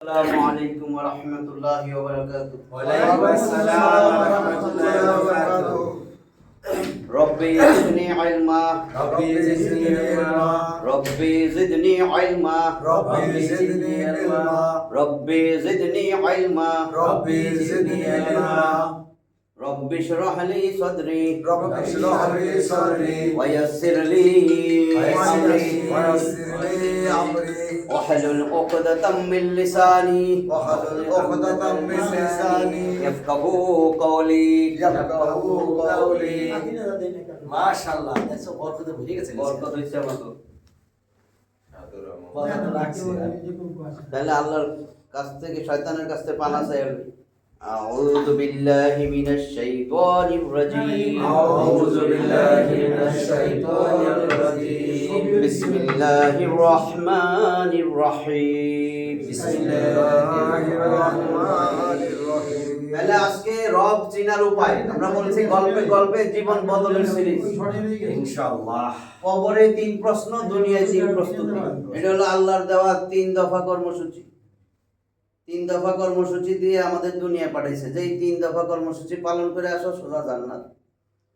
আসসালামু আলাইকুম ওয়া রাহমাতুল্লাহি ওয়া বারাকাতুহু। ওয়া আলাইকুম আসসালাম ওয়া রাহমাতুল্লাহি ওয়া বারাকাতুহু। রব্বি জিদনি ইলমা রব্বি জিদনি ইলমা রব্বি জিদনি ইলমা রব্বি জিদনি ইলমা রব্বি জিদনি ইলমা রব্বি জিদনি ইলমা رب اشرح لي صدري رب اشرح لي صدري ويسر لي أمري ويسر لي أمري واحلل عقدة من لساني واحلل عقدة من لساني يفقهوا قولي يفقهوا قولي মাশাআল্লাহ দেখো বরকত বুঝে গেছে বরকত হইছে আমাকে। বরকত রাখছে তাহলে আল্লাহর কাছ থেকে শয়তানের কাছ থেকে পানা চাই। আউযু বিল্লাহি মিনাশ শাইতানির রাজীম আউযু বিল্লাহি মিনাশ শাইতানির রাজীম বিসমিল্লাহির রহমানির রহিম বিসমিল্লাহির রহমানির রহিম। তাহলে আজকে রব চিনার উপায় আমরা বলছি গল্পে গল্পে জীবন বদলের সিরিজ ইনশাআল্লাহ। কবরে 3 প্রশ্ন, দুনিয়ায় 3 প্রস্তুতি। এটা হলো আল্লাহর দেওয়া 3 দফা কর্মসূচি। 3 দফা কর্মসূচি দিয়ে আমাদের দুনিয়া পাঠাইছে। যেই 3 দফা কর্মসূচি পালন করে আসো সোজা জান্নাত।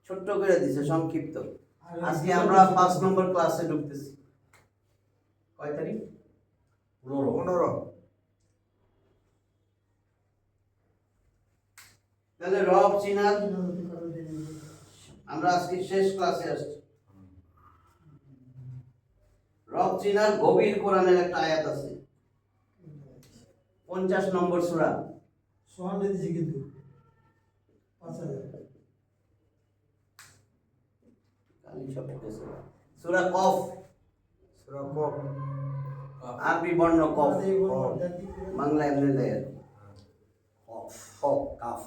ছোট্ট করে দিছে সংক্ষিপ্ত। আজকে আমরা 5 নম্বর ক্লাসে ঢুকতেছি। কয় তারিখ? 15। তাহলে রব চিনার আমরা আজকে শেষ ক্লাসে আসছি। রব চিনার গভীর কোরআনের একটা আয়াত আছে, 50 নম্বর সূরা। সূরা কফ, সূরা কফ। আরবি বর্ণ কফ, বাংলা এমনি দেয় কফ কফ কাফ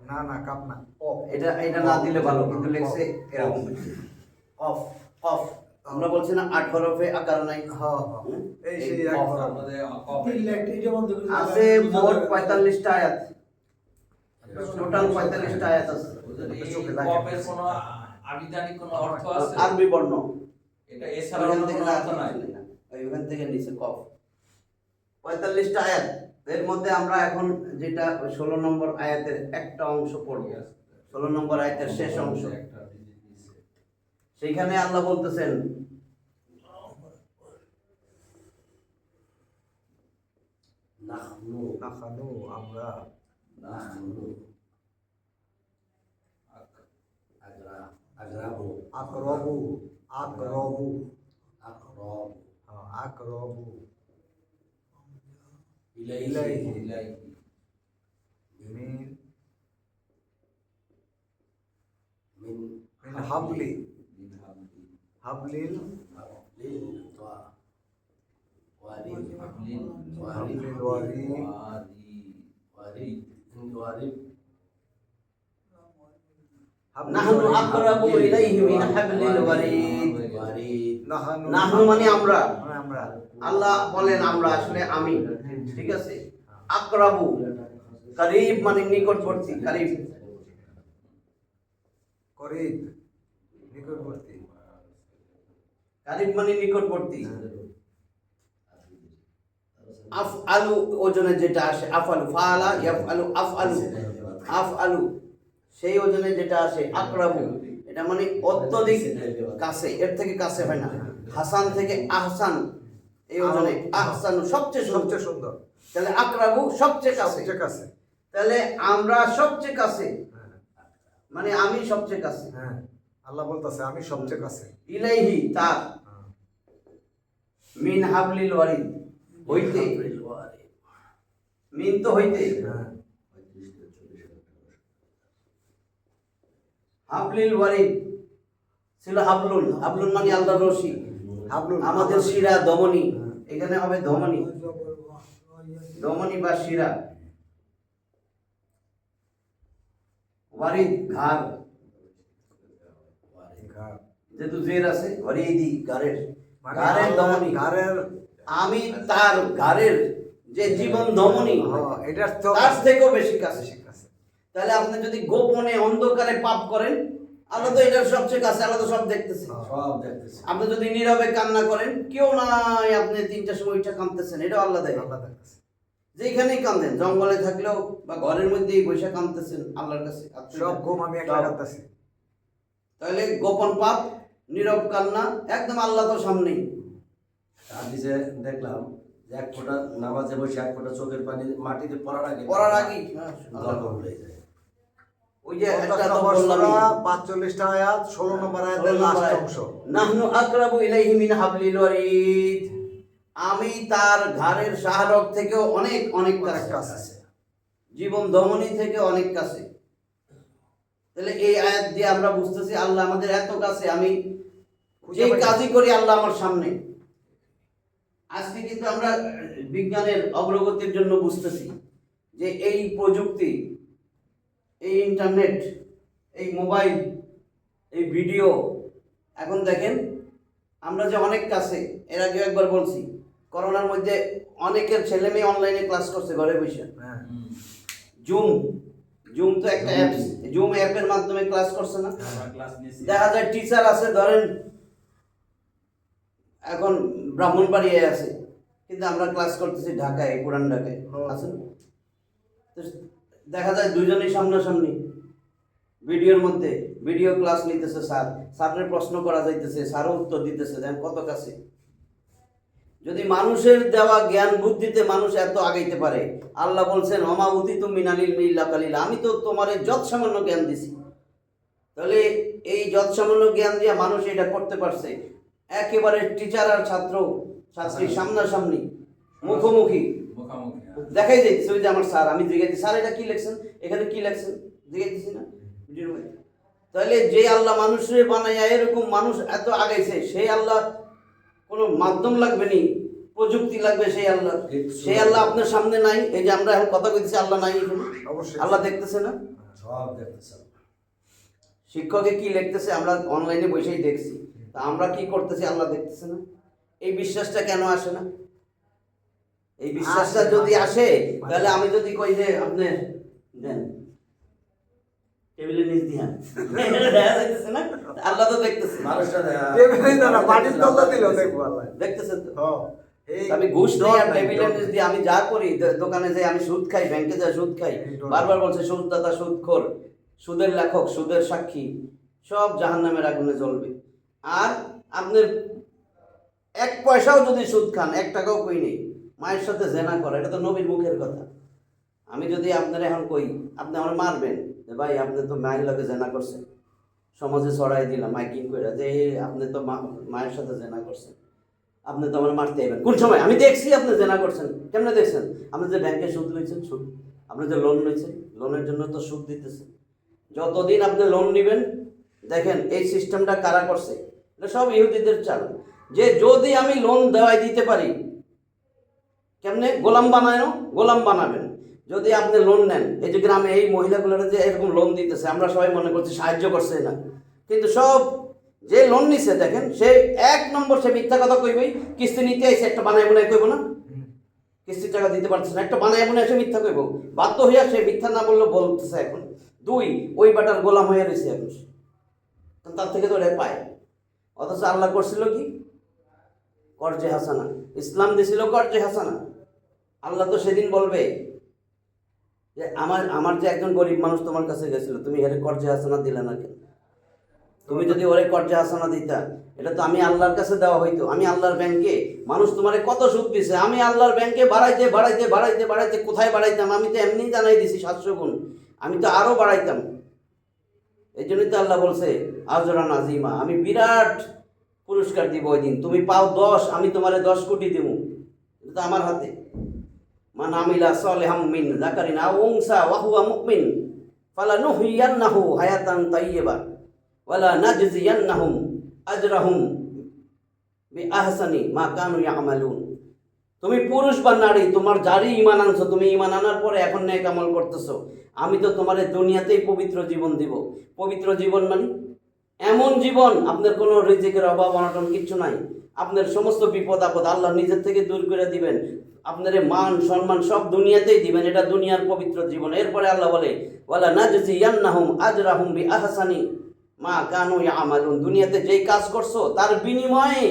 না না কাফ না কফ। এটা না দিলে ভালো, কিন্তু লেখছে এরকম কফ কফ। আমরা বলছি না 8 হরফে আকার নাই। হ্যাঁ হ্যাঁ এই সেই এক কফ। আমাদের আছে মোট 45টা আয়াত, টোটাল 45টা আয়াত আছে। কফের কোনো আবিধানিক কোনো অর্থ আছে? আরবি বর্ণ, এটা এছাড়া ওখান অন্য থেকে কোনো অর্থ নাই। ওখান থেকে নিচে কফ, 45টা আয়াত। এর মধ্যে আমরা এখন যেটা 16 নম্বর আয়াতের একটা অংশ পড়ব, 16 নম্বর আয়াতের শেষ অংশ। সেখানে আল্লাহ বলতেছেন নাহনু নাহনু আমরা নাহনু আজরাবু আকরাবু আকরাবু আকরাব আকরাবু ইলাইহি মিন মিন হাবলি হাবলিল ওয়ারিদ হাবলিল ওয়ারিদ নাহনু আকরাবু ইলাইহি মিন হাবলিল ওয়ারিদ। নাহনু মানে আমরা, আমরা আল্লাহ বলেন আমরা, আসলে আমি, ঠিক আছে। আকরাবু করিব মানে নিকটবর্তী, করিব করিব নিকটবর্তী করিব মানে নিকটবর্তী। আফআলু ওজনে যেটা আসে, আফআলু ফাআলা ইয়াফআলু আফআলু আফআলু, সেই ওজনে যেটা আসে আকরাবু, এটা মানে অত্যধিক কাছে, এর থেকে কাছে হয় না। হাসান থেকে আহসান, এই ওজনে আহসানু সবচেয়ে সবচেয়ে সুন্দর। তাহলে আকরাবু সবচেয়ে কাছে, সবচেয়ে কাছে। তাহলে আমরা সবচেয়ে কাছে মানে আমি সবচেয়ে কাছে। হ্যাঁ আল্লাহ বলতেছে আমি সবচেয়ে কাছে। ইলাইহি তার, মিন হাবলিল ওয়ারিদ হইতে, মিন তো হইতে, হ্যাঁ হাবলিল ওয়ারিদ ছিল হাবলুন, হাবলুন মানে আল্লাহর রশি, হাবলুল আমাদের শিরা ধমনী, এখানে হবে ধমনী, ধমনী বা শিরা। ওয়ারিদ ঘাড়, যেহেতু জের আছে ওয়ারিদি ঘাড়ের, ঘাড়ের ধমনী, ঘরের আমি তার ঘাড়ের যে জীবন ধমনী এটার তো তার থেকেও বেশি কাছে। কাছে। তাহলে আপনি যদি গোপনে অন্ধকারে পাপ করেন, আল্লাহ তো এটার সবচেয়ে কাছে, আল্লাহ তো সব দেখতেছে। সব দেখতেছে। আপনি যদি নীরবে কান্না করেন, কেউ নাই, আপনি 3টার সময় উঠে কাঁদতেছেন, এটা আল্লাহ দেখে। আল্লাহ দেখতেছে। যেখানেই কান্দেন, জঙ্গলে থাকলেও বা ঘরের মধ্যেই বসে কাঁদতেছেন আল্লাহর কাছে, সব ঘুম আমি একলা কাঁদতেছি। তাহলে গোপন পাপ, নীরব কান্না, একদম আল্লাহ তো সামনেই। হাদিসে দেখলাম যে এক ফোঁটা নামাজে বসে এক ফোঁটা চোখের পানি মাটিতে পড়ার আগেই দোয়া কবুল হয়ে যায়। ওই যে একটা 50 তো নম্বর বললাম, সূরা 45টা আয়াত, 16 নম্বর আয়াতের লাস্ট অংশ। নাহনু আকরাবু ইলাইহি মিন হাবলিল ওয়ারিদ, আমি তার ঘাড়ের শাহরগ থেকেও অনেক অনেক অনেক কাছে, কাছে আছে। জীবন ধমনী থেকে অনেক কাছে। তাহলে এই আয়াত দিয়ে আমরা বুঝতেছি আল্লাহ আমাদের এত কাছে, আমি যে কাজই করি আল্লাহ আমার সামনে। আজকে কিন্তু আমরা বিজ্ঞানের অগ্রগতির জন্য বুঝতেছি যে এই প্রযুক্তি, এই ইন্টারনেট, এই মোবাইল, এই ভিডিও, এখন দেখেন আমরা যে অনেক কাছে। এর আগে একবার বলছি, করোনার মধ্যে অনেকের ছেলে মেয়ে অনলাইনে ক্লাস করছে ঘরে বসে। হ্যাঁ, জুম, জুম তো একটা অ্যাপস, জুম অ্যাপের মাধ্যমে ক্লাস করছে না। আমরা ক্লাস নিয়েছি। দেখা যায় টিচার আছে, ধরেন এখন ব্রাহ্মণবাড়িয়ায় আছে, কিন্তু আমরা ক্লাস করতেছি ঢাকায়, পুরান ঢাকায় আছেন। তো দেখা যায় দুজনেই সামনাসামনি ভিডিওর মধ্যে, ভিডিও ক্লাস নিতেছে, স্যারের প্রশ্ন করা যাইতেছে, স্যারও উত্তর দিতেছে, দেখেন কত কাছে। যদি মানুষের দেওয়া জ্ঞান বুদ্ধিতে মানুষ এত আগাইতে পারে, আল্লাহ বলছেন ওমা উতিতু মিনালিল ইল্লা কালিলা, আমি তো তোমারে যত সামান্য জ্ঞান দিছি। তাহলে এই যত সামান্য জ্ঞান দিয়ে মানুষ এটা করতে পারছে। একেবারে টিচার আর ছাত্র ছাত্রী সামনাসামনি, মুখোমুখি মুখামুখি। দেখাই যাচ্ছে। ওই যে আমার স্যার, আমি জিজ্ঞাসি স্যার এটা কি লেখছেন, এখানে কি লেখছেন, জিজ্ঞাসি না ভিডিওর মধ্যে। তাহলে যে আল্লাহ মানুষের বানাইয়া এরকম মানুষ এত আগাইছে, সেই আল্লাহ কোনো মাধ্যম লাগবে নি, প্রযুক্তি লাগবে সেই আল্লাহ। সেই আল্লাহ আপনার সামনে নাই। এই যে আমরা এখন কথা কইতেছি, আল্লাহ নাই এখানে, অবশ্যই আল্লাহ দেখতেছে না। সব দেখতেছে। শিক্ষকে কি লিখতেছে আমরা অনলাইনে বসেই দেখছি, তা আমরা কি করতেছি আল্লাহ দেখতেছে না। এই বিশ্বাসটা কেন আসে না? এই বিশ্বাসটা যদি আসে, তাহলে আমি যদি কই যে আপনি দেন টেবিলের নিচ দিয়ে দেখা যাইতেছে না, আল্লাহ তো দেখতেছে, মানুষটা টেবিলে না, মাটির তলা দিলেও দেখবো আল্লাহ। দেখতেছে তো। হ্যাঁ, এই আমি ঘুষ নেই আর ডর নাই, টেবিলের ডর নিচ নাই। দিয়ে আমি যা করি, দোকানে যাই আমি সুদ খাই, ব্যাংকে যাই সুদ খাই, বারবার বলছে সুদদাতা সুদখোর, সুদের লেখক, সুদের সাক্ষী, সব জাহান্নামের আগুনে জ্বলবে। আর আপনার 1 পয়সাও যদি সুদ খান, 1 টাকাও কই নেই, মায়ের সাথে জেনা করে, এটা তো নবীর মুখের কথা। আমি যদি আপনার এখন কই, আপনি আমার মারবেন যে ভাই আপনি তো মায়ের লগে জেনা করছেন, সমাজে ছড়াই দিলাম মাইকিং করে যে আপনি তো মায়ের সাথে জেনা করছেন, আপনি তো আমার মারতে যাবেন। কোন সময়? আমি দেখছি আপনি জেনা করছেন। কেমনে দেখছেন? আপনি যে ব্যাংকে সুদ লইছেন, সুদ, আপনি যে লোন লইছেন, লোনের জন্য তো সুদ দিতেছেন। যতদিন আপনি লোন নেবেন, দেখেন এই সিস্টেমটা কারা করছে, এটা সব ইহুদিদের চাল। যে যদি আমি লোন দেওয়াই দিতে পারি, কেমনে গোলাম বানায়ও, গোলাম বানাবেন। যদি আপনি লোন নেন, এই যে গ্রামে এই মহিলাগুলোরা যে এরকম লোন দিতেছে, আমরা সবাই মনে করছি সাহায্য করছে না, কিন্তু সব যে লোন নিছে দেখেন, সে 1 নম্বর সে মিথ্যা কথা কইবেই। কিস্তি নিতে আইসে একটা বানাই বোনাই কইব না, কিস্তির টাকা দিতে পারতেছে না, একটা বানাই বোনাই এসে মিথ্যা কইব, বাধ্য হইয়া সে মিথ্যা না বললে বলতেছে। এখন 2 ওই বাটার গোলাম হয়ে রয়েছে এখন, তার থেকে তো ওটা পায়। অথচ আল্লাহ করছিল কি? কর্জে হাসানা, ইসলাম দিছিল কর্জে হাসানা। আল্লাহ তো সেদিন বলবে যে আমার যে একজন গরিব মানুষ তোমার কাছে গেছিল, তুমি এর কর্জে হাসানা দিলে না কেন? তুমি যদি ওরে কর্জে হাসানা দিতা, এটা তো আমি আল্লাহর কাছে দেওয়া হইতো। আমি আল্লাহর ব্যাংকে, মানুষ তোমারে কত সুদ দিছে, আমি আল্লাহর ব্যাংকে বাড়াইতে বাড়াইতে বাড়াইতে বাড়াইতে কোথায় বাড়াইতাম? আমি তো এমনি জানাই দিছি 700 গুণ, আমি তো আরো বাড়াইতাম। এই জন্যই তো আল্লাহ বলছে আজরান আজিমা, আমি বিরাট পুরস্কার দিব ওই দিন। তুমি পাও 10, আমি তোমারে 10 কোটি দিব, এটা তো আমার হাতে। মান আমিলা সালিহাম মিন যাকারিন আও উনসা ওয়া হুয়া মুমিন ফালানুহইয়ান্নাহু হায়াতান তাইয়্যিবা ওয়ালা নাজজিয়ান্নাহুম আজরাহুম বিআহসানি মা কানু ইয়ামালুন। তুমি পুরুষ বা নারী, তোমার যারই ঈমান আনছো, তুমি ঈমান আনার পরে এখন নেক আমল করতেছো, আমি তো তোমার দুনিয়াতেই পবিত্র জীবন দিব। পবিত্র জীবন মানে এমন জীবন আপনার কোনো রিজিকের অভাব অনটন কিচ্ছু নাই, আপনার সমস্ত বিপদ আপদ আল্লাহ নিজের থেকে দূর করে দিবেন, আপনার মান সম্মান সব দুনিয়াতেই দিবেন, এটা দুনিয়ার পবিত্র জীবন। এরপরে আল্লাহ বলে ওয়ালা নাজজিয়ান্নাহুম আজরাহুম বিআহসানি মা কানু ইয়ামালুন, দুনিয়াতে যেই কাজ করছো তার বিনিময়ে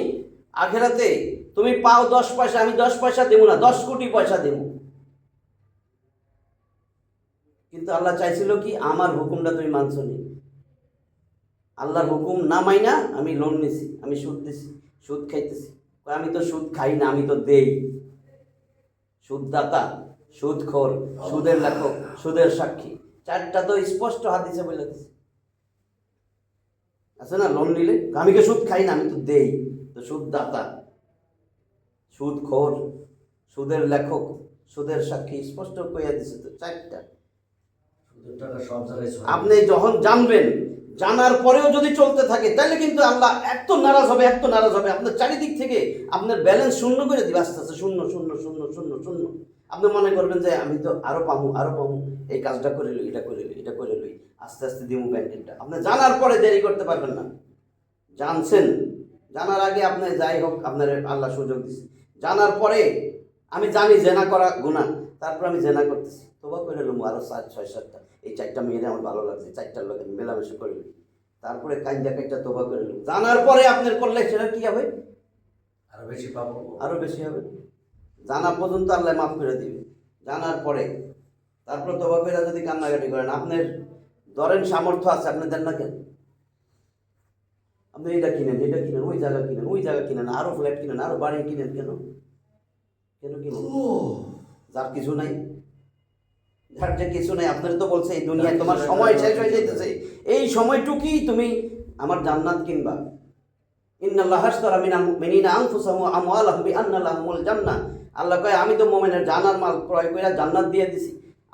আখিরাতে তুমি পাও 10 পয়সা, আমি 10 পয়সা দেব না, 10 কোটি পয়সা দেব। কিন্তু আল্লাহ চাইছিল কি আমার হুকুমটা তুমি মানছো নি। আল্লাহর হুকুম না মাইনা আমি লোন নিছি, আমি সুদ দিছি, সুদ খাইতেছি। কয় আমি তো সুদ খাই না, আমি তো দেই। সুদদাতা, সুদখোর, সুদের লেখক, সুদের সাক্ষী, চারটা তো স্পষ্ট হাদিসে বলে দিছে। আছে না লোন নিলে, আমি কে সুদ খাই না, আমি তো দেই। তো সুদদাতা, সুদখোর, সুদের লেখক, সুদের সাক্ষী, স্পষ্ট কইয়া দিছে তো চারটা। সুদের টাকা সব জায়গায় ছড়ায়। আপনি যখন জানবেন, জানার পরেও যদি চলতে থাকে তাহলে কিন্তু আল্লাহ এত নারাজ হবে, এত নারাজ হবে, আপনার চারিদিক থেকে আপনার ব্যালেন্স শূন্য করে দিবে আস্তে আস্তে, শূন্য শূন্য শূন্য শূন্য শূন্য। আপনি মনে করবেন যে আমি তো আরো পাবো, আরো পাবো, এই কাজটা করে লই, এটা করে লই, এটা করে লই, আস্তে আস্তে দিমু ব্যাংকেরটা। আপনি জানার পরে দেরি করতে পারবেন না। জানছেন, জানার আগে আপনি যাই হোক আপনার আল্লাহ সুযোগ দিচ্ছে। জানার পরে আমি জানি জেনা করা গুনাহ, তারপর আমি জেনা করতেছি, তবা করে লুম আরো 6-7টা, এই 4টা মেয়েরে আমার ভালো লাগছে, 4টার লোক আমি মেলামেশা করে লই, তারপরে কাইন্দা কাইটা তবা করে লুম। জানার পরে আপনার করলে সেটা কি হবে? আরো বেশি পাবো। আরো বেশি হবে। জানা পর্যন্ত আল্লাহ মাফ করে দিবে, জানার পরে তারপর তবা করে যদি কান্নাকাটি করেন, আপনার ধরেন সামর্থ্য আছে, আপনি দেন না কেন? আপনি এটা কিনেন, এটা কিনেন, ওই জায়গা কিনেন, ওই জায়গা কিনেন, আরো ফ্ল্যাট কিনেন, আরো বাড়ি কিনেন, কেন কেন কিনেন? যার কিছু নাই, যার যে কিছু নাই, আপনার তো বলছে এই দুনিয়ায় তোমার সময় শেষ হয়ে যাইতেছে, এই সময়টুকুই তুমি আমার জান্নাত কিনবা। ইন্নাল্লাহ আশতারা মিনাল মুমিনিনা আনফুসাহুম ওয়া আমওয়ালাহুম বিআন্না লাহুমুল জান্নাহ। আল্লাহ কয় আমি তো মুমিনের জানার মাল ক্রয় কইরা জান্নাত দিয়ে দিছি।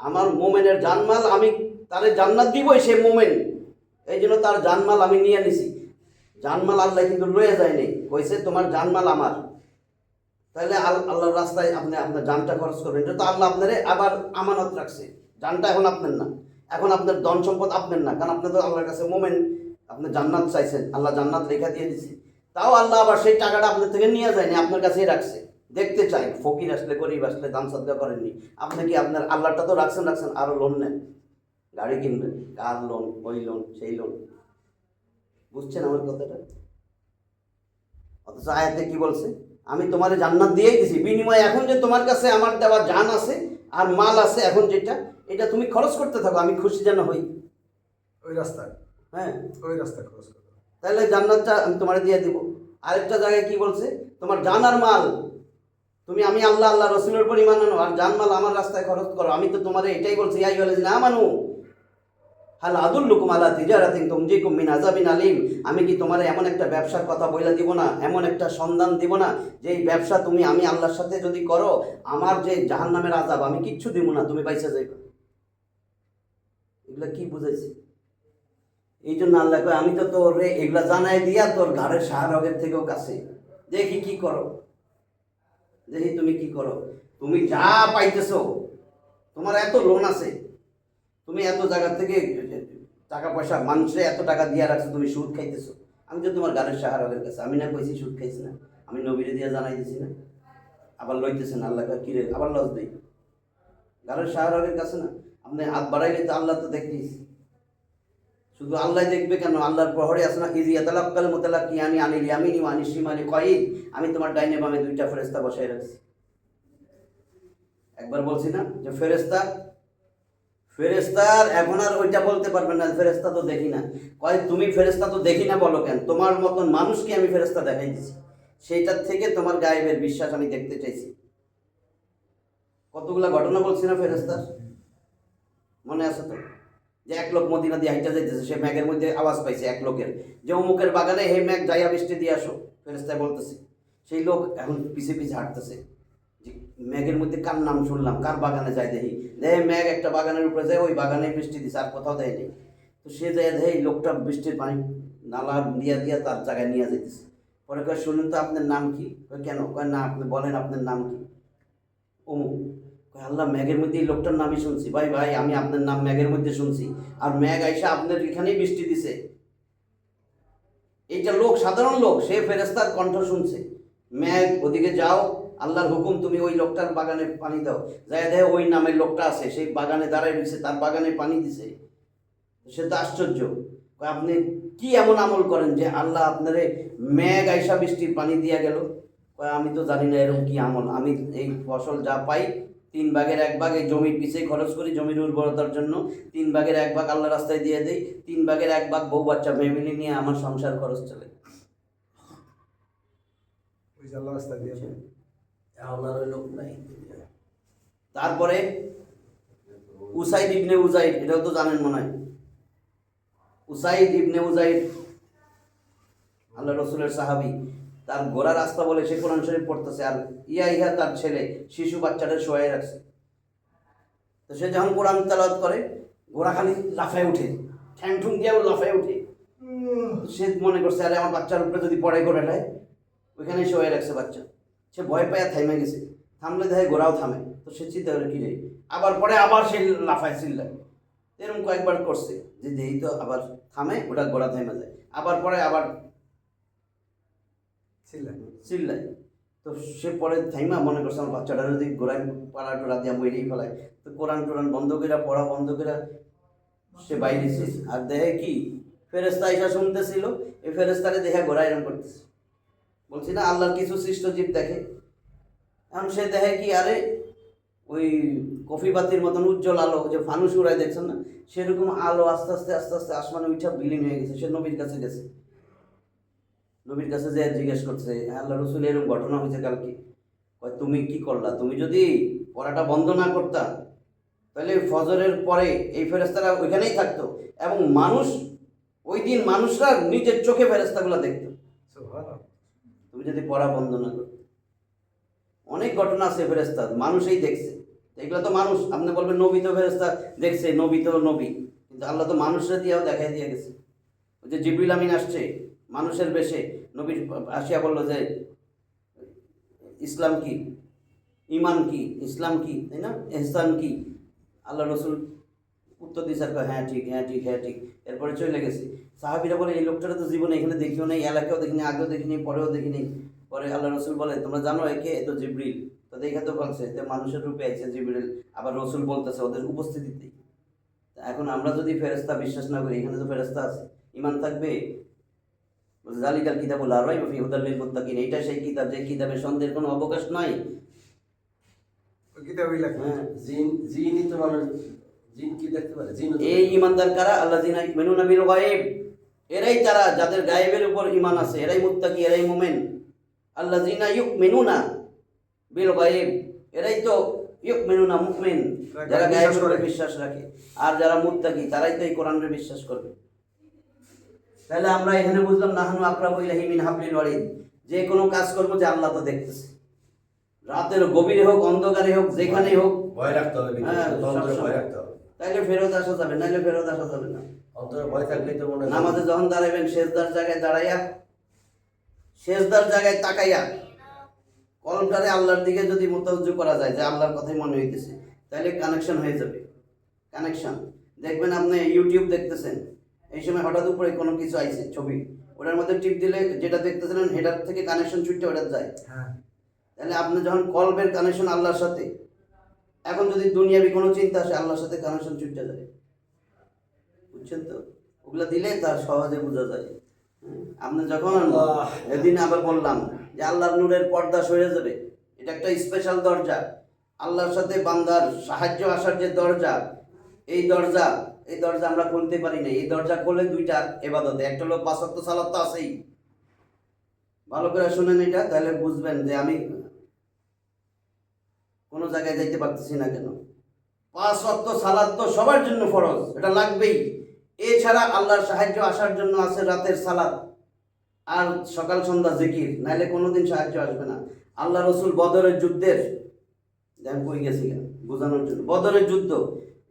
আমার মুমিনের জানমাল আমি তারে জান্নাত দিবই, সে মুমিন, এই জন্য তার জানমাল আমি নিয়ে নিছি। জানমাল আল্লাহ কিন্তু লয়ে যায়নি, কইছে তোমার জানমাল আমার। তাহলে আল্লাহর রাস্তায় আপনি আপনার জানটা খরচ করবেন, এটা তো আল্লাহ আপনারে আবার আমানত রাখছে। জানটা এখন আপনার না, এখন আপনার ধন সম্পদ আপনার না, কারণ আপনি তো আল্লাহর কাছে মোমেন, আপনি জান্নাত চাইছেন, আল্লাহ জান্নাত লেখা দিয়ে দিছে। তাও আল্লাহ আবার সেই টাকাটা আপনার থেকে নিয়ে যায়নি, আপনার কাছেই রাখছে। দেখতে চাই ফকির আসলে, গরিব আসলে দান সাদকা করেননি আপনি, কি আপনার আল্লাহটা তো রাখছেন, আরো লোন নেন, গাড়ি কিনবেন, কার লোন, ওই লোন, সেই লোন। বুঝছেন আমার কথাটা? অথচ আয়াতে কি বলছে? আমি তোমারে জান্নাত দিয়েই দিছি, বিনিময়ে এখন যে তোমার কাছে আমার দেওয়া জান আছে আর মাল আছে, এখন যেটা এটা তুমি খরচ করতে থাকো, আমি খুশি যেন হই। ওই রাস্তায়, হ্যাঁ, ওই রাস্তায় খরচ করো। তাহলে জান্নাতটা আমি তোমারে দিয়ে দিব। আরেকটা জায়গায় কি বলছে? তোমার জান আর মাল তুমি, আমি আল্লাহ আল্লাহ রসুলের উপর ঈমান আনো, আর জান মাল আমার রাস্তায় খরচ করো। আমি তো তোমারে এটাই বলছি, ইয়া আইয়ুহাল্লাযীনা আমানু হাল আদুল্লুকুম আলা তিজারাতিন তুনজিকুম মিন আযাবিন আলীম। আমি কি তোমার এমন একটা ব্যবসার কথা বইলা দিব না, এমন একটা সন্ধান দিব না যে এই ব্যবসা তুমি আমি আল্লাহর সাথে যদি করো, আমার যে জাহান্নামের আযাব আমি কিচ্ছু দিব না, তুমি বাইসা যাইবে। এগুলা কি বুঝাইছে? এই জন্য আল্লাহ কয় আমি তো তোর এগুলা জানাই দিয়া তোর ঘাড়ের শাহরগের থেকেও কাছে, দেখি কি করো, দেখি তুমি কি করো। তুমি যা পাইতেছো, তোমার এত লোন আছে, তুমি এত জায়গা থেকে টাকা পয়সা মানুষে এত টাকা দিয়া রাখছো, তুমি সুদ খাইতেছো। আমি তো তোমার গানের সাহারাগের কাছে, আমি না কইছি সুদ খাইছি না, আমি নবীরে দিয়া জানাই দিছি না, আবার লইতেছেন। আল্লাহ কিরে আবার লস দেই, গানের সাহারাগের কাছে না। আপনি হাত বাড়াইলে তো আল্লাহ তো দেখতিস, শুধু আল্লাহ দেখবে কেন? আল্লাহর প্রহরে আছে না, ইজিয়া তালাক্কাল মুতালাক্কিয়ানি আনিল ইয়ামিনি ওয়া আনিশ শিমালি কয়িদ। আমি তোমার ডাইনে বামে 2টা ফেরেশতা বসাই রাখছি। একবার বলছি না যে ফেরেশতার এখন আর ওইটা বলতে পারবেন না, ফেরেশতা তো দেখি না। কয় তুমি ফেরেশতা তো দেখি না বলো কেন? তোমার মতন মানুষকে আমি ফেরেশতা দেখাই দিছি, সেইটার থেকে তোমার গায়েবের বিশ্বাস আমি দেখতে চাইছি। কতগুলা ঘটনা বলছি না ফেরেশতার, মনে আছে তো? যে এক লোক মদিনা দিয়ে হাইটা যাইতেছে, সে ম্যাগের মধ্যে আওয়াজ পাইছে এক লোকের, যে অমুকের বাগানে হে ম্যাগ যাইয়া বৃষ্টি দিয়ে আসো। ফেরেশতায় বলতেছে, সেই লোক এখন পিছে পিছে হাঁটতেছে, যে ম্যাগের মধ্যে কার নাম শুনলাম, কার বাগানে যায় দেখি, দেখে ম্যাগ একটা বাগানের উপরে যায়, ওই বাগানে বৃষ্টি দিছে, আর কোথাও দেয়নি। তো সে যায় দেখে এই লোকটা বৃষ্টির পানি নালা দিয়া দিয়া তার জায়গায় নিয়ে যাইতেছে। পরে কয় শুনুন তো আপনার নাম কি? কেন? কয় না আপনি বলেন আপনার নাম কি? অমুক। আল্লাহ ম্যাগের মধ্যে এই লোকটার নামই শুনছি। ভাই ভাই আমি আপনার নাম ম্যাগের মধ্যে শুনছি, আর ম্যাগ আইসা আপনার এখানেই বৃষ্টি দিছে। এইটা লোক, সাধারণ লোক, সে ফেরেশতার কণ্ঠ শুনছে। ম্যাগ ওদিকে যাও, আল্লাহর হুকুম, তুমি ওই লোকটার বাগানে পানি দাও। যাই দেখে ওই নামের লোকটা আছে, সেই বাগানে দাঁড়ায় রয়েছে, তার বাগানে পানি দিছে। সে তো আশ্চর্য, আপনি কি এমন আমল করেন যে আল্লাহ আপনারে ম্যাগ আইসা বৃষ্টির পানি দিয়া গেল? আমি তো জানি না এরকম কি আমল, আমি এই ফসল যা পাই 3/1 এই জমির পিছিয়ে খরচ করি, জমির উর্বরতার জন্য। 3/1 আল্লাহ রাস্তায় দিয়ে দেই। 3/1 বউ বাচ্চা ফ্যামিলি নিয়ে আমার সংসার খরচ চলে। ওই যে আল্লাহ রাস্তা দিয়ে এখন আর ওই লোক নাই। তারপরে উসাইদ ইবনে উজাইর, এটাও তো জানেন মনে হয়। উসাইদ ইবনে উজাইর আল্লাহ রসুলের সাহাবী, তার ঘোড়া রাস্তা বলে সে কোরআন শরীফ পড়তেছে, আর ইহা তার ছেলে শিশু বাচ্চাটা শোয়াই রাখছে। তো সে যখন কোরআন তেলাওয়াত করে, ঘোড়া খালি লাফায় উঠে, ঠ্যাং ঠুং দিয়েও লাফায় উঠে। সে মনে করছে আরে আমার বাচ্চার উপরে যদি পড়ে ঘোড়াটায়, ওইখানে শোয়াই রাখছে বাচ্চা। সে ভয় পায় থাইমে গেছে, থামলে দেখে ঘোড়াও থামে। তো সে চিন্তা করে কি রে, আবার পরে আবার সে লাফায় চিল্লায়। এরকম কয়েকবার করছে যে যেই তো আবার থামে, ওটা ঘোড়া থামে যায়, আবার পরে আবার চিল্লায়। তো সে পরে থাইমা মনে করছে আমার বাচ্চাটা যদি ঘোড়ায় পাড়া টোড়া দিয়া মরেই ফেলায়, তো কোরআন টোরান বন্ধ করে পড়া বন্ধ করে সে বাইরে আর দেখে কি ফেরেস্তা এসা শুনতেছিল, এই ফেরেস্তারে দেখে ঘোড়া এরকম করতেছে। বলছি না আল্লাহর কিছু সৃষ্ট জীব দেখে। এখন সে দেখে কি আরে ওই কফি বাতির মতন উজ্জ্বল আলো, যে ফানুস উড়ায় দেখছেন না, সেরকম আলো আস্তে আস্তে আস্তে আস্তে আসমানে উঠা বিলীন হয়ে গেছে। সে নবীর কাছে গেছে, নবীর কাছে যে জিজ্ঞেস করছে আল্লাহ রসুল এরকম ঘটনা হয়েছে কালকে। তুমি কি করলা? তুমি যদি পড়াটা বন্ধ না করতা তাহলে ফজরের পরে এই ফেরেস্তারা ওইখানেই থাকতো, এবং মানুষ ওই দিন মানুষরা নিজের চোখে ফেরেস্তাগুলো দেখতো, তুমি যদি পড়া বন্ধ না করতে। অনেক ঘটনা আছে ফেরেস্তা মানুষই দেখছে, এগুলো তো মানুষ। আপনি বলবেন নবী তো ফেরেস্তা দেখছে, নবী তো নবী, কিন্তু আল্লাহ তো মানুষরা দিয়েও দেখাই দিয়ে গেছে। ওই যে জিবরিল আমিন আসছে মানুষের বেশে, নবীর আসিয়া বললো যে ইসলাম কি, ইমান কি, ইসলাম কি, তাই না, ইহসান কি। আল্লাহ রসুল উত্তর দিয়েছে হ্যাঁ ঠিক, হ্যাঁ ঠিক, হ্যাঁ ঠিক। এরপরে চলে গেছে। সাহাবীরা বলে এই লোকটারা তো জীবনে এখানে দেখিও নেই, এলাকাও দেখিনি, আগেও দেখিনি, পরেও দেখিনি। পরে আল্লাহ রসুল বলে তোমরা জানো একে, এ তো জিবরিল। তো দেখে তো বলছে যে মানুষের রূপে আছে জিবরিল, আবার রসুল বলতেছে ওদের উপস্থিতিতে। এখন আমরা যদি ফেরেস্তা বিশ্বাস না করি, এখানে তো ফেরেস্তা আছে, ইমান থাকবে? জালিকাল কিতাবুল লা রাইবা ফীহি হুদাল লিল মুত্তাকিন, এইটা সেই কিতাব যে কিতাবে সন্দেহের কোনো অবকাশ নাই। ওই কিতাবই লেখা। হ্যাঁ, জিনই তো মানুষ, জিন কি দেখতে পারে? জিন এই ইমানদার কারা? আল্লাযিনা ইউমিনুনা বিল গায়ব, এরাই তারা যাদের গায়েবের উপর ঈমান আছে, এরাই মুত্তাকি, এরাই মুমিন। আল্লাযিনা ইউমিনুনা বিল গায়ব, এরাই তো ইউমিনুনা মুমিন, যারা গায়েবের উপর বিশ্বাস রাখে। আর যারা মুত্তাকি তারাই তো এই কোরআনের বিশ্বাস করবে। তাহলে আমরা এখানে বুঝলাম নাহনু আকরাবু ইলাইহি মিন হাবলিল ওয়ারিদ, যে কোনো কাজ করবো যে আল্লাহ তো দেখতেছে, রাতের গভীরে হোক, অন্ধকারে হোক, যেখানেই হোক ভয় রাখতে হবে, হ্যাঁ, অন্তরে ভয় রাখতে হবে। তাইলে ফেরত আসা যাবে, নাইলে ফেরত আসা যাবে না। অন্তরে ভয় থাকলেই তো মনে হয় নামাজে যখন দাঁড়াবেন সেজদার জায়গায় দাঁড়াইয়া, সেজদার জায়গায় তাকাইয়া কলমটারে আল্লাহর দিকে যদি মোতাবজ্জো করা যায় যে আল্লাহর কথাই মনে হইতেছে, তাহলে কানেকশন হয়ে যাবে। কানেকশন দেখবেন আপনি ইউটিউব দেখতেছেন, এই সময় হঠাৎ উপরে কোনো কিছু আইছে ছবি, ওটার মধ্যে টিপ দিলে যেটা দেখতেছিলেন হেটার থেকে কানেকশন ছুটতে ওটা যায়। তাহলে আপনি যখন কলবের কানেকশন আল্লাহর সাথে, এখন যদি দুনিয়াবি কোনো চিন্তা আসে আল্লাহর সাথে কানেকশন ছুটতে যায়, বুঝছেন তো? ওগুলা দিলে তার সহজে বোঝা যায়। আপনি যখন এদিন আবার বললাম যে আল্লাহর নূরের পর্দা সরে যাবে, এটা একটা স্পেশাল দরজা, আল্লাহর সাথে বান্দার সাহায্য আসার যে দরজা, এই দরজা আমরা খুলতে পারি না। এই দরজা খোলে দুইটা ইবাদতে, একটা হলো 5 ওয়াক্ত সালাত তো আছেই। ভালো করে শুনেন এটা, তাহলে বুঝবেন যে আমি কোনো জায়গায় যাইতে পারতেছি না কেন। 5 ওয়াক্ত সালাত তো সবার জন্য ফরজ, এটা লাগবেই। এছাড়া আল্লাহর সাহায্য আসার জন্য আছে রাতের সালাত আর সকাল সন্ধ্যা জিকির, নাইলে কোনোদিন সাহায্য আসবে না। আল্লাহ রসুল বদরের যুদ্ধের, দেখ কই গেছি বোঝানোর জন্য, বদরের যুদ্ধ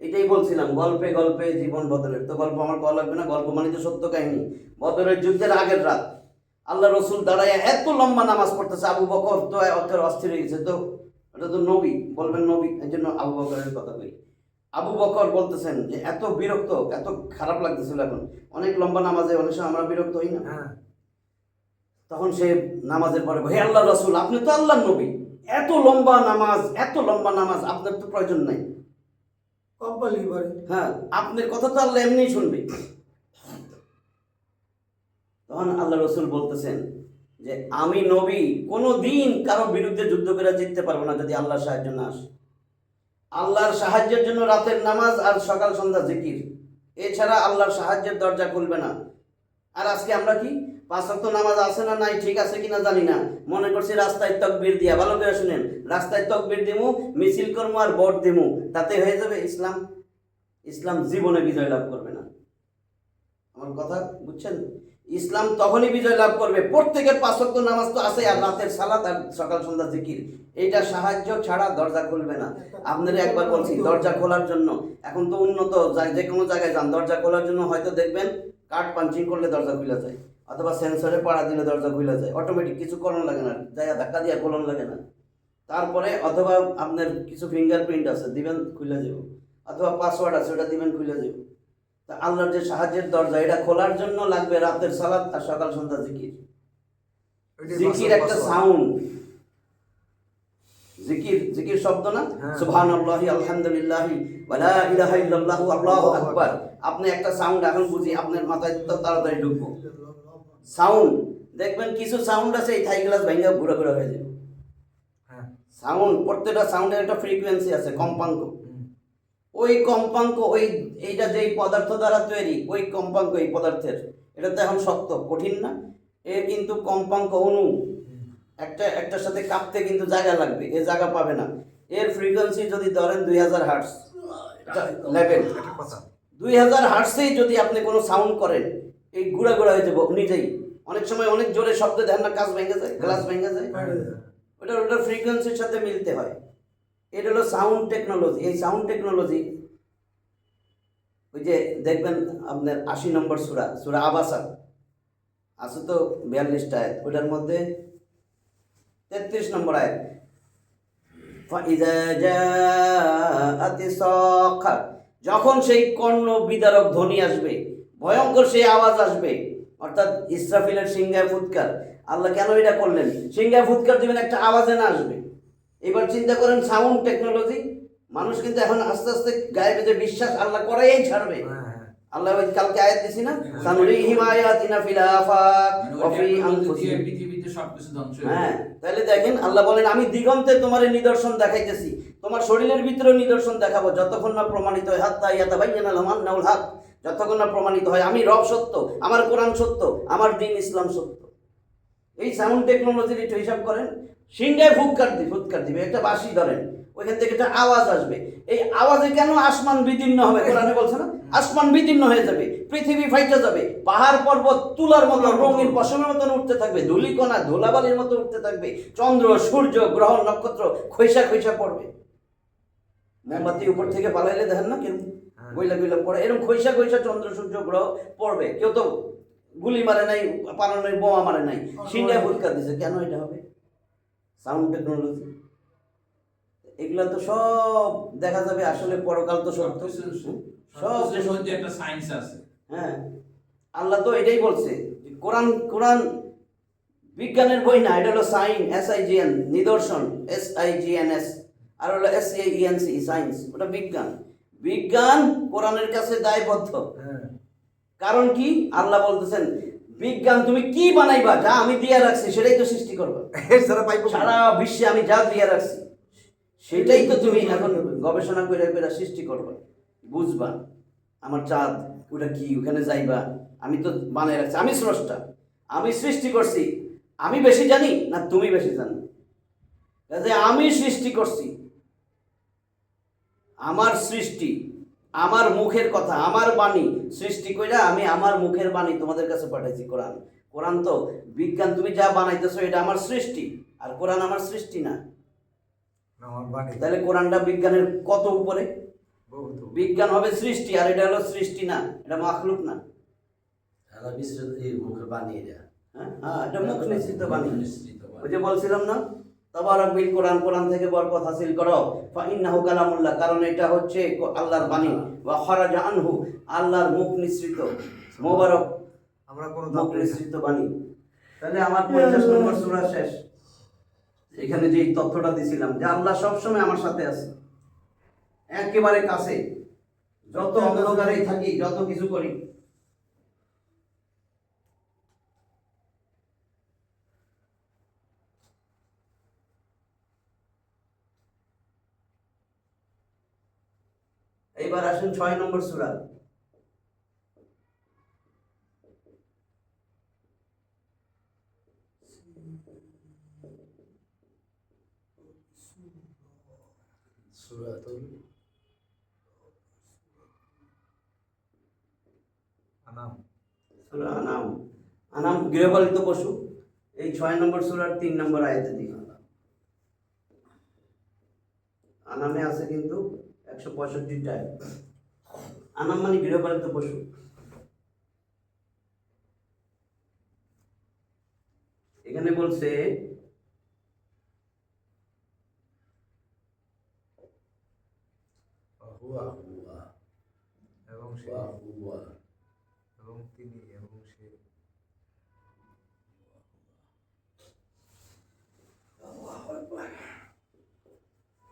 এটাই বলছিলাম, গল্পে গল্পে জীবন বদরের। তো গল্প আমার কল লাগবে না, গল্প মানে তো সত্য কাহিনী। বদরের যুদ্ধের আগের রাত আল্লাহ রসুল দাঁড়ায় এত লম্বা নামাজ পড়তেছে, আবু বকর তো অস্থির হয়ে গেছে। তো এটা তো নবী, বলবেন নবী, এই জন্য আবু বকরের কথা কই। আবু বকর বলতেছেন যে এত বিরক্ত, এত খারাপ লাগতেছিল। এখন অনেক লম্বা নামাজে অনেক সময় আমরা বিরক্ত হই না? তখন সে নামাজের পরে, হে আল্লাহ রসুল, আপনি তো আল্লাহর নবী, এত লম্বা নামাজ আপনার তো প্রয়োজন নাই। হ্যাঁ, আপনার কথা তো আল্লাহ এমনি শুনবে। তখন আল্লাহ রসুল বলতেছেন যে আমি নবী কোনো দিন কারো বিরুদ্ধে যুদ্ধ করে জিততে পারবো না যদি আল্লাহর সাহায্য না আসে। আল্লাহর সাহায্যের জন্য রাতের নামাজ আর সকাল সন্ধ্যা জিকির, এছাড়া আল্লাহর সাহায্যের দরজা খুলবে না। আর আজকে আমরা কি 5 ওয়াক্ত নামাজ আছে না নাই, ঠিক আছে কিনা জানি না, মনে করছি রাস্তায় তকবীর দিয়া, ভালো করে শুনেন, রাস্তায় তকবীর দিমু, মিছিল করবো আর ভোট দিমু, তাতে হয়ে যাবে ইসলাম? ইসলাম জীবনে বিজয় লাভ করবে না। আমার কথা বুঝছেন? ইসলাম তখনই বিজয় লাভ করবে, প্রত্যেকের 5 ওয়াক্ত নামাজ তো আছে, আর রাতের সালাত আর সকাল সন্ধ্যা জিকির, এইটা সাহায্য ছাড়া দরজা খুলবে না। আপনারা একবার বলছি দরজা খোলার জন্য, এখন তো উন্নত, যে কোনো জায়গায় যান, দরজা খোলার জন্য হয়তো দেখবেন কার্ড পাঞ্চিং করলে দরজা খুলে যায়, অথবা সেন্সরে পাড়া দিলে দরজা খুলে যায়, অটোমেটিক কিছু করানো লাগে না, জায়গা ধাক্কা দিয়ে খোলানো লাগে না। তারপরে অথবা আপনার কিছু ফিঙ্গারপ্রিন্ট আছে, দিবেন খুলে যাব, অথবা পাসওয়ার্ড আছে, ওটা দিবেন খুলে যাব। তা আল্লাহর যে সাহায্যের দরজা, এটা খোলার জন্য লাগবে রাতের সালাত আর সকাল সন্ধ্যা জিকির। জিকির একটা সাউন্ড, জিকির জিকির শব্দ না, সুবহানাল্লাহি আলহামদুলিল্লাহি ওয়া লা ইলাহা ইল্লাল্লাহু আল্লাহু আকবার। আপনি একটা সাউন্ড এখন বুঝি আপনার মাথায় তো তাড়াতাড়ি ঢুকবো, সাউন্ড দেখবেন কিছু সাউন্ড আছে এই থাই গ্লাস ভেঙে ঘুরে ঘুরে হয়ে যাবে। সাউন্ড, প্রত্যেকটা সাউন্ডের একটা ফ্রিকোয়েন্সি আছে, কম্পাঙ্ক। ওই কম্পাঙ্ক, ওই এইটা যেই পদার্থ দ্বারা তৈরি, ওই কম্পাঙ্ক এই পদার্থের, এটা তো এখন শক্ত, কঠিন না, এ কিন্তু কম্পাঙ্ক অণু, একটার সাথে কাঁপতে কিন্তু জায়গা লাগবে, এ জায়গা পাবে না। এর ফ্রিকোয়েন্সি যদি ধরেন 2000 হার্টস লেভেল, 2000 হার্টসেই যদি আপনি কোনো সাউন্ড করেন, এই গুড়া গুড়া হয়ে যাবো নিজেই। অনেক সময় অনেক জোরে শব্দ দেন না, কাঁচ ভেঙে যায়, গ্লাস ভেঙে যায়, ওটার ফ্রিকোয়েন্সির সাথে মিলতে হয়। এটা হলো সাউন্ড টেকনোলজি। এই সাউন্ড টেকনোলজি, ওই যে দেখবেন আপনার 80 নম্বর সূরা, সূরা আবাসা আছে তো 42টা আয়াত, ওটার মধ্যে 33 নম্বর আয়াত, ফাইযা জাআতিস সাখা, যখন সেই কর্ণ বিদারক ধ্বনি আসবে, ভয়ঙ্কর সেই আওয়াজ আসবে, অর্থাৎ ইসরাফিলের সিংহায় ফুৎকার। আল্লাহ কেন এটা করলেন? সিংহায় ফুৎকার দিবেন, একটা আওয়াজে না আসবে। এবার চিন্তা করেন সাউন্ড টেকনোলজি, মানুষ কিন্তু এখন আস্তে আস্তে গায়েবে যে বিশ্বাস আল্লাহ করেই ছাড়বে। আল্লাহ ওই কালকে আয়াত দিছি না, সানুরিহিম আয়াতিনা ফিল আফাক ওয়া ফি আনফুসিহিম, পৃথিবীতে সবকিছু ধ্বংস হয়ে হ্যাঁ, তাহলে দেখেন আল্লাহ বলেন আমি দিগন্তে তোমার নিদর্শন দেখাইতেছি, তোমার শরীরের ভিতরেও নিদর্শন দেখাবো, যতক্ষণ না প্রমাণিত হয়, হাত্তা ইয়াতাবায়্যানা লাহুম আন্নাহুল হক, যতক্ষণ না প্রমাণিত হয় আমি রব সত্য, আমার কোরআন সত্য, আমার দ্বীন ইসলাম সত্য। এই সাউন্ড টেকনোলজির একটু হিসাব করেন, সিংহায় ফুৎকার দিবে, একটা বাঁশি ধরেন, ওইখান থেকে একটা আওয়াজ আসবে, এই আওয়াজে কেন আসমান বিদীর্ণ হবে? কোরআনে বলছে না, আসমান বিদীর্ণ হয়ে যাবে, পৃথিবী ফাইটে যাবে, পাহাড় পর্বত তুলার মতো রঙিন পশমের মতন উঠতে থাকবে, ধূলিকণা ধুলাবালির মতো উঠতে থাকবে, চন্দ্র সূর্য গ্রহ নক্ষত্র খৈসা খৈসা পড়বে। মোমবাতি উপর থেকে পালাইলে দেখেন না কেন গইলা গইলা পড়ে, এরকম খৈসা খৈসা চন্দ্র সূর্য গ্রহ পড়বে। কেউ তো গুলি মারে নাই, পালানোর বোমা মারে নাই, সিংহায় ফুৎকার দিছে, কেন এটা হবে? Sound technology. এগুলা তো সব দেখা যাবে আসলে পরকাল তো সত্য, সব একটা সায়েন্স আছে। হ্যাঁ, আল্লাহ তো এটাই বলছে, কোরআন বিজ্ঞানের বই না, এটা হলো সাইন, SIGN, নিদর্শন, SIGNS, আর হলো SAENC, সায়েন্স, ওটা বিজ্ঞান। বিজ্ঞান কোরআনের কাছে দায়বদ্ধ। কারণ কি? আল্লাহ বলতেছেন বিজ্ঞান তুমি কি বানাইবা, যা আমি দিয়ে রাখছি সেটাই তো সৃষ্টি করবা, সারা বিশ্বে আমি যা দিয়ে রাখছি সেটাই তো তুমি এখন গবেষণা করে করে সৃষ্টি করবা, বুঝবা আমার চাঁদ ওটা কি, ওখানে যাইবা, আমি তো বানাই রাখছি, আমি স্রষ্টা, আমি সৃষ্টি করছি, আমি বেশি জানি না তুমি বেশি জানো? কাজে আমি সৃষ্টি করছি, আমার সৃষ্টি, আমার মুখের কথা, আমার বাণী সৃষ্টি কইরা আমি আমার মুখের বাণী তোমাদের কাছে পাঠাইছি কোরআন। কোরআন তো বিজ্ঞান, তুমি যা বানাইতেছো এটা আমার সৃষ্টি, আর কোরআন আমার সৃষ্টি না। তাহলে কোরআনটা বিজ্ঞানের কত উপরে? বিজ্ঞান হবে সৃষ্টি, আর এটা হলো সৃষ্টি না, এটা মাখলুক না। আল্লাহ মিশ্রিত এই মুখের বাণী এটা। হ্যাঁ, এটা মুখ নিঃসৃত বাণী। ওই যে বলছিলাম না, তাবারাক বিল কোরআন, কোরআন থেকে বরকত হাসিল করো, ফা ইন্নাহু কালামুল্লাহ, কারণ এটা হচ্ছে আল্লাহর বাণী, ওয়া খারাজা আনহু, আল্লাহর মুখ নিঃসৃত, মোবারক আমরা কোন মুখ নিঃসৃত বাণী। তাহলে আমার 50 নম্বর সূরা শেষ। এখানে যে তথ্যটা দিছিলাম যে আল্লাহ সবসময় আমার সাথে আছে, একেবারে কাছে, যত অন্ধকারেই থাকি, যত কিছু করি, এবার আসেন 6 নম্বর সূরা। সূরাতুল আনাম। সূরা আনাম। আনাম গৃহপালিত পশু। এই 6 নম্বর সূরার 3 নম্বর আয়াতে দিকে আনামে আছে কিন্তু 165টা আয়াত। আনাম মানে গৃহপালিত পশু। এখানে বলছে হুয়া হুয়া এবং সে হুয়া এবং তিনি এবং সে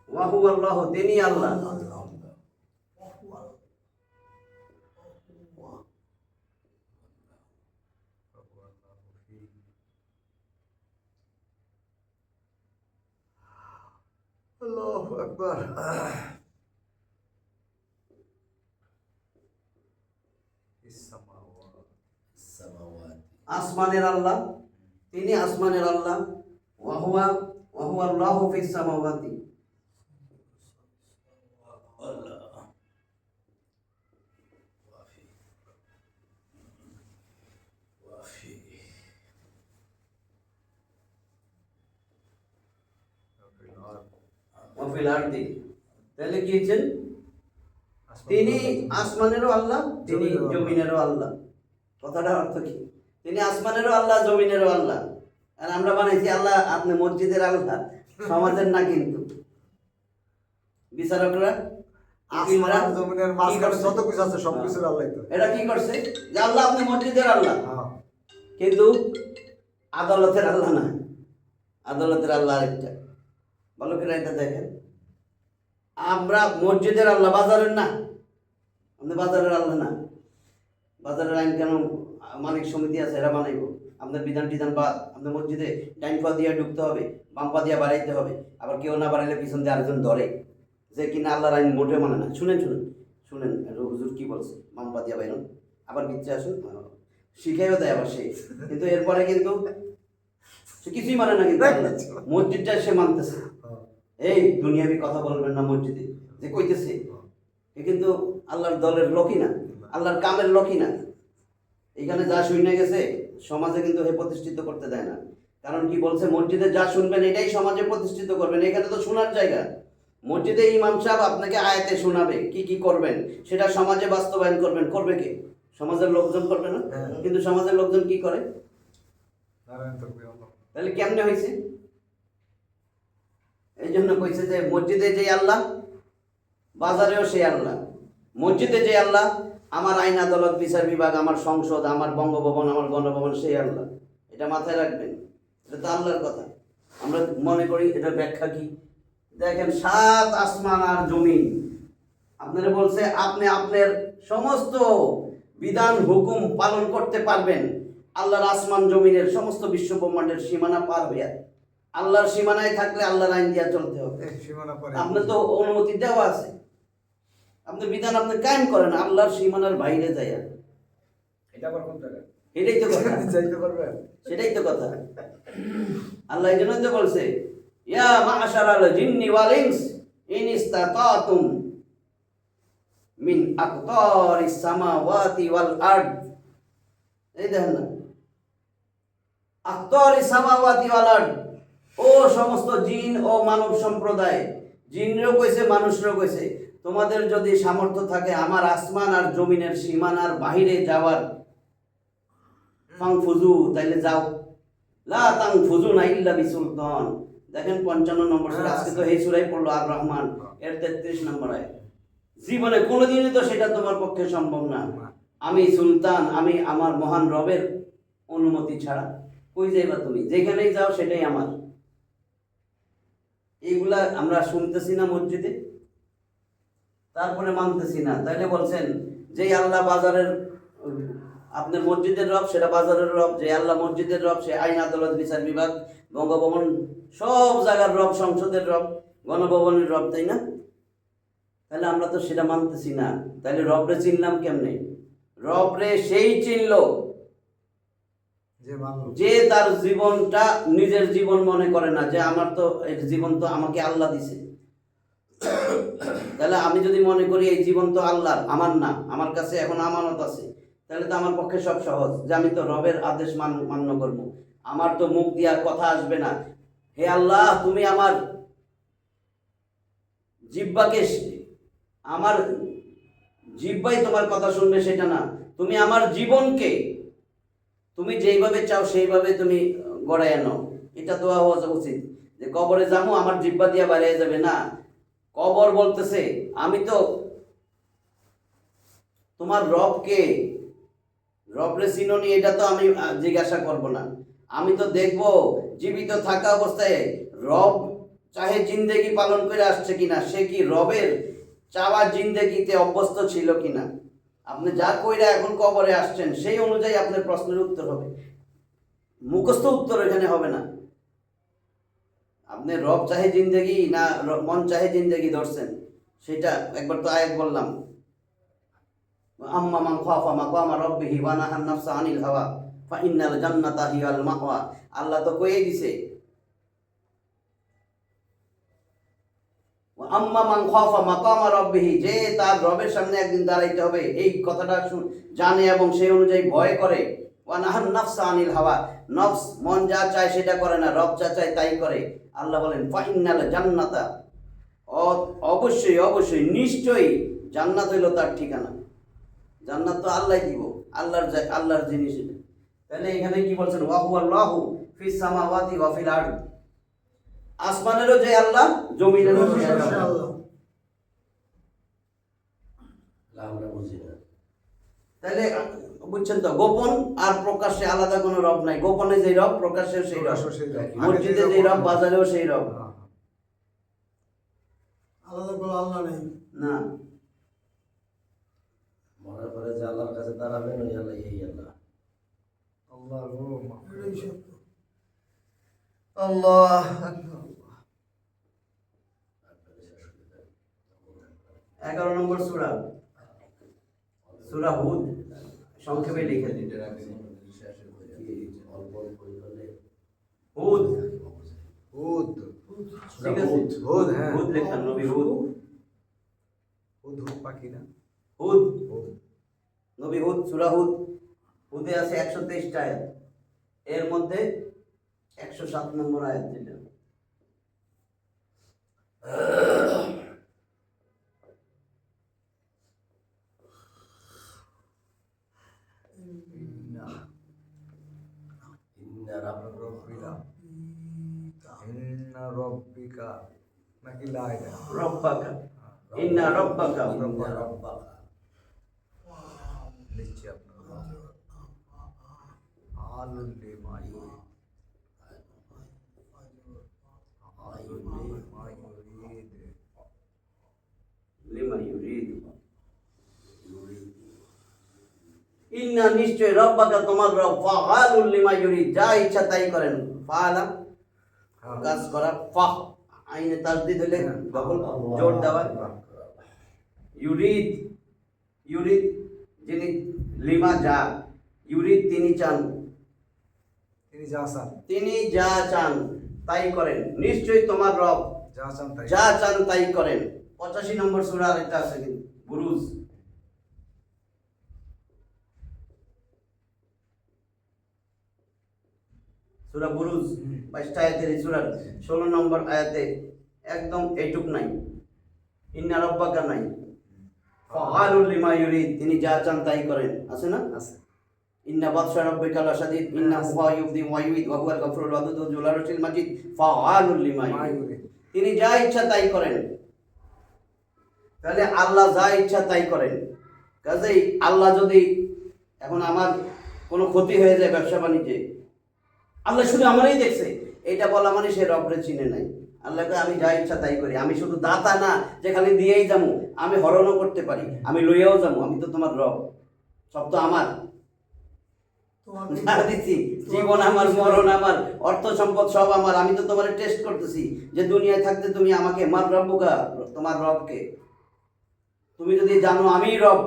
ওয়া হুয়া আল্লাহ, তিনি আল্লাহ। আল্লাহু আকবার। আসমানের আল্লাহ, তিনি আসমানের আল্লাহ। ওয়া হুয়া আল্লাহু ফিস সামাওয়াতি। ওয়া ফিল আরদি। তাহলে কি হচ্ছেন? তিনি আসমানেরও আল্লাহ, তিনি জমিনেরও আল্লাহ। কথাটার অর্থ কি? তিনি আসমানেরও আল্লাহ, জমিনেরও আল্লাহ। আর আমরা বানাইছি আল্লাহ আপনি মসজিদের আল্লাহ, সমাজের না কিন্তু। বিচারকরা আসমান আর জমিনের মাঝখানে যত কিছু আছে সব কিছুর আল্লাহই তো। এটা কি করছে? যে আল্লাহ আপনি মসজিদের আল্লাহ, হ্যাঁ। কিন্তু আদালতের আল্লাহ না। আদালতের আল্লাহ আরেকটা। ভালো করে এটা দেখেন, আমরা মসজিদের আল্লাহ, বাজারের না। আপনি বাজারের আল্লাহ না। বাজারের আইন কেন মালিক সমিতি আছে, এরা বানাইব। আপনার বিধান টিধান বা আপনার মসজিদে ডাইন পা দিয়ে ঢুকতে হবে, বাম পা দিয়ে বাড়াইতে হবে। আবার কেউ না বাড়াইলে পিছন দিয়ে আরেকজন ধরে, যে কিনা আল্লাহর আইন মোটে মানে না। শুনেন হুজুর কি বলছে, বাম পা দিয়ে বাইরন, আবার বিচ্ছে আসুন, শিখাইও দেয় আবার সে। কিন্তু এরপরে কিন্তু সে কিছুই মানে না। কিন্তু আল্লাহ মসজিদটা সে মানতেছে। এই দুনিয়াবি কথা বলবেন না মসজিদে, যে কইতেছে এ কিন্তু আল্লাহর দলের লোকই না, আল্লাহর কামের লোকই না। এখানে যা শুনে গেছে সমাজে কিন্তু হে প্রতিষ্ঠিত করতে দেয় না। কারণ কি বলছে, মসজিদে যা শুনবেন এটাই সমাজে প্রতিষ্ঠিত করবেন। এখানে তো শোনার জায়গা। মসজিদে ইমাম সাহেব আপনাকে আয়াতে শোনাবে, কি কি করবেন সেটা সমাজে বাস্তবায়ন করবেন। করবে কে? সমাজের লোকজন করবে না? কিন্তু সমাজের লোকজন কি করে? তাহলে কেমনে হয়েছে? এই জন্য কইছে যে মসজিদে যে আল্লাহ, বাজারেও সেই আল্লাহ। মসজিদে যে আল্লাহ, আমার আইন আদালত বিচার বিভাগ, আমার সংসদ, আমার বঙ্গভবন, আমার গণভবন, সেই আল্লাহ। এটা মাথায় রাখবেন। এটা তো আল্লাহর কথা। আমরা মনে করি এটা ব্যাখ্যা কি? দেখেন, 7 আসমান আর জমিন। আপনারা বলছে আপনি আপনার সমস্ত বিধান হুকুম পালন করতে পারবেন আল্লাহর আসমান জমিনের সমস্ত বিশ্ব ব্রহ্মাণ্ডের সীমানা পার হইয়া। আল্লাহর সীমানায় থাকলে আল্লাহর আইন দিয়া চলতে হবে। আপনার তো অনুমতি দেওয়া আছে, আপনি বিধান আপনি কায়েম করেন আল্লাহর সীমানার বাইরে যাইয়া। এটা আবার কোন জায়গা? এটাই তো কথা। যাইতে পারবেন? সেটাই তো কথা। আল্লাহ এই জন্য তো বলছে, ইয়া মাশারাল জিন্নি ওয়াল ইনস ইন ইসতাতাতুম মিন আকতারিস সামাওয়াতি ওয়াল আরদ। এই দেখেন না, আকতারিস সামাওয়াতি ওয়াল আরদ। ও সমস্ত জিন ও মানব সম্প্রদায়, জিনরাও কইছে মানুষরাও কইছে, তোমাদের যদি সামর্থ্য থাকে আমার আসমান আর জমিনের সীমানার বাইরে যাওয়ার, ফাংফুজু, তাইলে যাও। লা তাংফুজুনা ইল্লা বিসুলতান। দেখেন 55 নম্বর সূরা। আজকে তো এই সূরাই পড়লো আর রহমান, এর 33 নম্বর আয়াত। জীবনে কোনোদিনই তো সেটা তোমার পক্ষে সম্ভব না। আমি সুলতান, আমি আমার মহান রবের অনুমতি ছাড়া কই যাইবা তুমি? যেখানেই যাও সেটাই আমার। এইগুলা আমরা শুনতেছি না মসজিদে, তারপরে মানতেছি না। তাইলে বলছেন যে আল্লাহ বাজারের, আপনার মসজিদের রব সেটা বাজারের রব। যে আল্লাহ মসজিদের রব সে আইন আদালত বিচার বিভাগ বঙ্গভবন সব জায়গার রব, সংসদের রব, গণভবনের রব, তাই না? তাহলে আমরা তো সেটা মানতেছি না। তাহলে রবরে চিনলাম কেমনে? রবরে সেই চিনলো যে মানলো যে তার জীবনটা নিজের জীবন মনে করে না, যে আমার তো এই জীবন তো আমাকে আল্লাহ দিছে। তাহলে আমি যদি মনে করি এই জীবন তো আল্লাহর, আমার না, আমার কাছে এখন আমানত আছে, তাহলে তো আমার পক্ষে সব সহজ, যে আমি তো রবের আদেশ মান্য করবো। আমার তো মুখ দিয়ে আর কথা আসবে না, হে আল্লাহ তুমি আমার জিহ্বাকে, আমার জিহ্বাই তোমার কথা শুনবে সেটা না, তুমি আমার জীবনকে তুমি যেইভাবে চাও সেইভাবে তুমি গড়ায় আনো। এটা দোয়া হওয়া উচিত, যে কবরে যাবো আমার জিহ্বা দিয়া বাড়িয়ে যাবে না। কবর বলতেছে আমি তো তোমার রবকে, রবরে চিনোনি এটা তো আমি জিজ্ঞাসা করব না, আমি তো দেখব জীবিত থাকা অবস্থায় রব চাহে জিন্দেগি পালন করে আসছে কিনা, সে কি রবের চাওয়া জিন্দেগিতে অভ্যস্ত ছিল কিনা। আপনি যা কইরা এখন কবরে আসছেন সেই অনুযায়ী আপনার প্রশ্নের উত্তর হবে, মুখস্থ উত্তর এখানে হবে না। আপনি রব চাহে জিন্দেগি না মন চাহে জিন্দেগি ধরছেন, সেটা একবার তো আয়াত বললাম, আম্মা মান খাফা মাকামা রাব্বিহি ওয়া নাহান নাফসা আনিল হাওয়া ফা ইন্নাল জান্নাতা হিয়াল মাওয়া। আল্লাহ তো কইয়ে দিছে, আম্মা মান খাফা মাকামা রাব্বিহি, যে তার রবের সামনে একদিন দাঁড়াইতে হবে এই কথাটা জানে এবং সেই অনুযায়ী ভয় করে। ওয়া নাহান নাফসা আনিল হাওয়া, নফস মন যা চায় সেটা করে না, রব যা চায় তাই করে। আল্লাহ বলেন ফা ইন্নাল জান্নাতা, অবশ্যই অবশ্যই নিশ্চয়ই জান্নাত হইল তার ঠিকানা। জান্নাত তো আল্লাহ দিব, আল্লাহর জিনিস এটা। তাহলে এখানে কি বলছেন, ওয়া হুয়াল্লাহু ফিস সামাওয়াতি ওয়া ফিল আরদ, আসমানেরও যে আল্লাহ, জমিনেরও যে আল্লাহ। আমরা বুঝি না। তাহলে বুঝছেন তো, গোপন আর প্রকাশ্যে আলাদা কোনো রব নাই। গোপনে যে রব, প্রকাশ্যেও সেই রব, মসজিদে যে রব, বাজারেও সেই রব। আলাদা করে আল্লাহ নেই না, মনে করে যে আল্লাহর কাছে দাঁড়াবেন ওই আল্লাহ এই আল্লাহ। আল্লাহ গো এটাই সত্য। আল্লাহ 11 নম্বর সূরা, সূরা হুদ, সংক্ষেপে লিখে দিন অল্প অল্প হলে হুদ। হুদ ঠিক আছে, হুদ, হ্যাঁ হুদ লেখেন, নবী হুদ। হুদ হুদ পাখি না হুদ, হুদ নবী হুদ, সূরা হুদ। হুদে আছে 123টা আয়াত, এর মধ্যে 107 নম্বর আয়াত যেটা, ইন্না ইন্না রাব্বিকা ইন্না রাব্বিকা নাকি লা এটা রব্বাকা, ইন্না রব্বাকা, ইন্না রাব্বাকা নিচে আপনার আলুল লিমা ইউরিদ আলুল লিমা ইউরিদ লিমা ইউরিদ। ইন্না নিশ্চয় রব্বাকা তোমার রব, ফাআলুল লিমা ইউরিদ, যা ইচ্ছা তাই করেন। ফাআলা কাজ করা, ফাহ আইনে তাসদিদ হলে দখল জোর দেওয়া, ইউরিদ, ইউরিদ যিনি, লিমা যা, ইউরিদ তিনি চান, তিনি যা চান তিনি যা চান তাই করেন। নিশ্চয়ই তোমার রব যা চান তাই যা চান তাই করেন। 85 নম্বর সূরা আরেকটা আছে কিন্তু, বুরুজ, সূরা বুরুজ 22টা আয়াতের এই সূরার 16 নম্বর আয়াতে একদম এইটুক নাই, ইন্না রব্বাকা নাই, ফাআলুল লিমা ইউরিদ, তিনি যা চান তাই করেন, আছে না? আছে ইন্না বাতশা রাব্বিকা লাশাদীদ ইন্নাহু হুয়া ইউবদি ওয়া ইউঈদ ওয়া হুয়াল গফুরুর ওয়াদুদ যুল আরশিল মাজিদ ফাআলুল লিমা মা ইউরিদ, ইউরিদ তিনি যা ইচ্ছা তাই করেন। তাহলে আল্লাহ যা ইচ্ছা তাই করেন। কাজেই আল্লাহ যদি এখন আমার কোনো ক্ষতি হয়ে যায় ব্যবসা বাণিজ্যে, আল্লাহ শুধু আমারই দেখছে, এটা বলা মানে সে রবরে চিনে নাই। আল্লাহকে আমি যা ইচ্ছা তাই করি, আমি শুধু দাতা না যে খালি দিয়েই যাবো, আমি হরণও করতে পারি, আমি লইয়াও যাবো, আমি তো তোমার রব, সব তো আমার, যা দিচ্ছি, জীবন আমার, মরণ আমার, অর্থ সম্পদ সব আমার, আমি তো তোমার টেস্ট করতেছি যে দুনিয়ায় থাকতে তুমি আমাকে, মার রব্বুকা, তোমার রবকে তুমি যদি জানো আমি রব,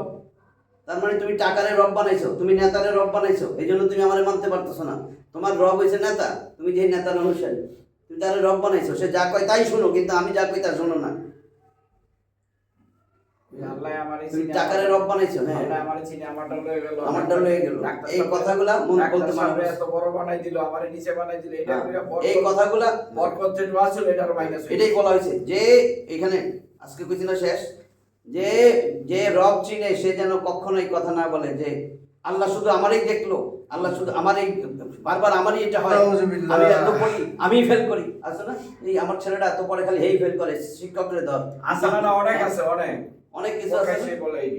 তার মানে তুমি টাকারে রব বানাইছো, তুমি নেতারে রব বানাইছো, এই জন্য তুমি আমারে মানতে পারতেছো না। তোমার রব হয়েছে নেতা, তুমি যে নেতার অনুসারী, তুমি তারে রব বানাইছো, সে যা কয় তাই শোনো, কিন্তু আমি যা কই তা শোনো না। আল্লাহ আমারে তুমি চিনে, টাকারে রব বানাইছো। হ্যাঁ, আল্লাহ আমারে চিনে, আমারটা লয়ে গেল, আমারটা লয়ে গেল। ডাক্তার এই সাহেব- কথাগুলা মন ডাক্তার বলতে সাহেব পারবে। এত বড় বানাই দিল, আমারে নিচে বানাই দিল, এটা কইরা এই কথাগুলা বরকত যে আসলে এটার মাইনাস এটাই বলা হয়েছে যে এখানে আজকে কইছি না শেষ, যে যে রব চিনে সে যেন কখনোই কথা না বলে যে আল্লাহ শুধু আমারই দেখলো, আল্লাহ শুধু আমারই, বারবার আমারই এটা হয়, নাউজুবিল্লাহ। আমি এত পড়ি আমি ফেল করি, আছে না, এই আমার ছেলেটা এত পড়ে খালি হেই ফেল করে, শিক্ষকের ধর আসানা না অনেক আছে, অনেক অনেক কিছু আছে না? সে বলে এই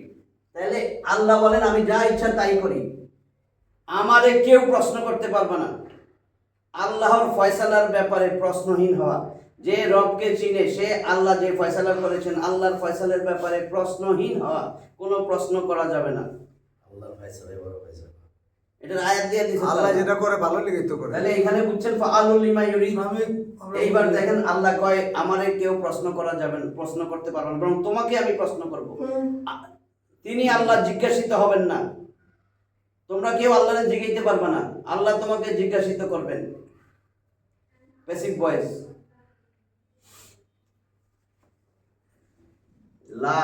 তাহলে আল্লাহ বলেন আমি যা ইচ্ছা তাই করি, আমারে কেউ প্রশ্ন করতে পারবে না। আল্লাহর ফয়সালার ব্যাপারে প্রশ্নহীন হওয়া, যে রবকে চিনে সে আল্লাহ যে ফয়সালা করেছেন আল্লাহর ফয়সালার ব্যাপারে প্রশ্নহীন হওয়া, কোনো প্রশ্ন করা যাবে না। আল্লাহর ফায়সালাই বড় ফায়সালা। এটার আয়াত দিয়ে দিয়েছে আল্লাহ যেটা করে ভালো লেগেই তো করে। তাহলে এখানে বুঝছেন ফাআলুল লিমা ইউরিদ। আমরা এইবার দেখেন আল্লাহ কয় আমারে কেউ প্রশ্ন করা যাবে না, প্রশ্ন করতে পারবেন না, বরং তোমাকে আমি প্রশ্ন করব। তিনি আল্লাহ জিজ্ঞাসিত হবেন না, তোমরা কেউ আল্লাহরে জিজ্ঞাসিতে পারবে না, আল্লাহ তোমাকে জিজ্ঞাসিত করবেন। প্যাসিভ ভয়েস লা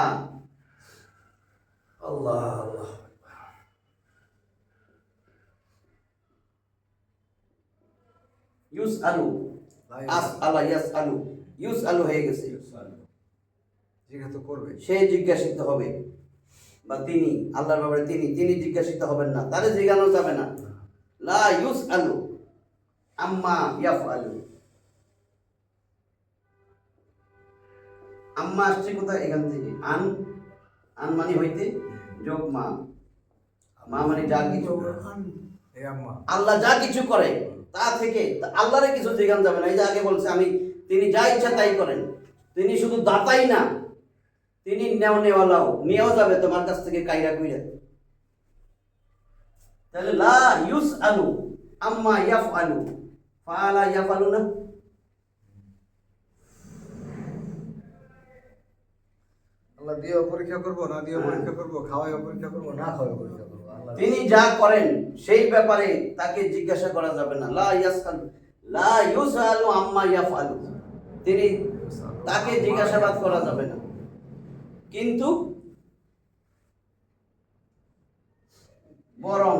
আল্লাহ আল্লাহ ইউস আলু, আস আল্লাহ ইয়াস আলু, ইউস আলু হয়ে গেছে, জিজ্ঞাসা করবে। সে জিজ্ঞাসিত হবে, বা তিনি আল্লাহর ব্যাপারে তিনি তিনি জিজ্ঞাসিত হবেন না, তারে জিজ্ঞানো যাবে না। লা ইউস আলু আম্মা ইয়াফ আলু। আম্মা আসছে কোথায়? এখান থেকে আন, আন মানে হইতে, যোগ মা, মা মানে যা কিছু, এই আম্মা আল্লাহ যা কিছু করে তা থেকে আল্লাহরে কিছু জিজ্ঞান যাবে না। এই যে আগে বলছে আমি, তিনি যা ইচ্ছা তাই করেন, তিনি শুধু দাতাই না, তিনি নেওয়ালাও, নিয়েও যাবে তোমার কাছ থেকে কাইরা কইরা। তাহলে লা ইউস আলু আম্মা ইয়াফ আলু, ফালা ইয়াফ আলু না, আল্লাহ দিয়েও পরীক্ষা করবো, না দিয়েও পরীক্ষা করবো, খাওয়াইও পরীক্ষা করবো, না খাওয়াইও পরীক্ষা করবো। আল্লাহ তিনি যা করেন সেই ব্যাপারে তাকে জিজ্ঞাসা করা যাবে না। লা ইয়াসআলু, লা ইউসআলু আম্মা ইয়াফআলু, তিনি তাকে জিজ্ঞাসাবাদ করা যাবে না। কিন্তু বরং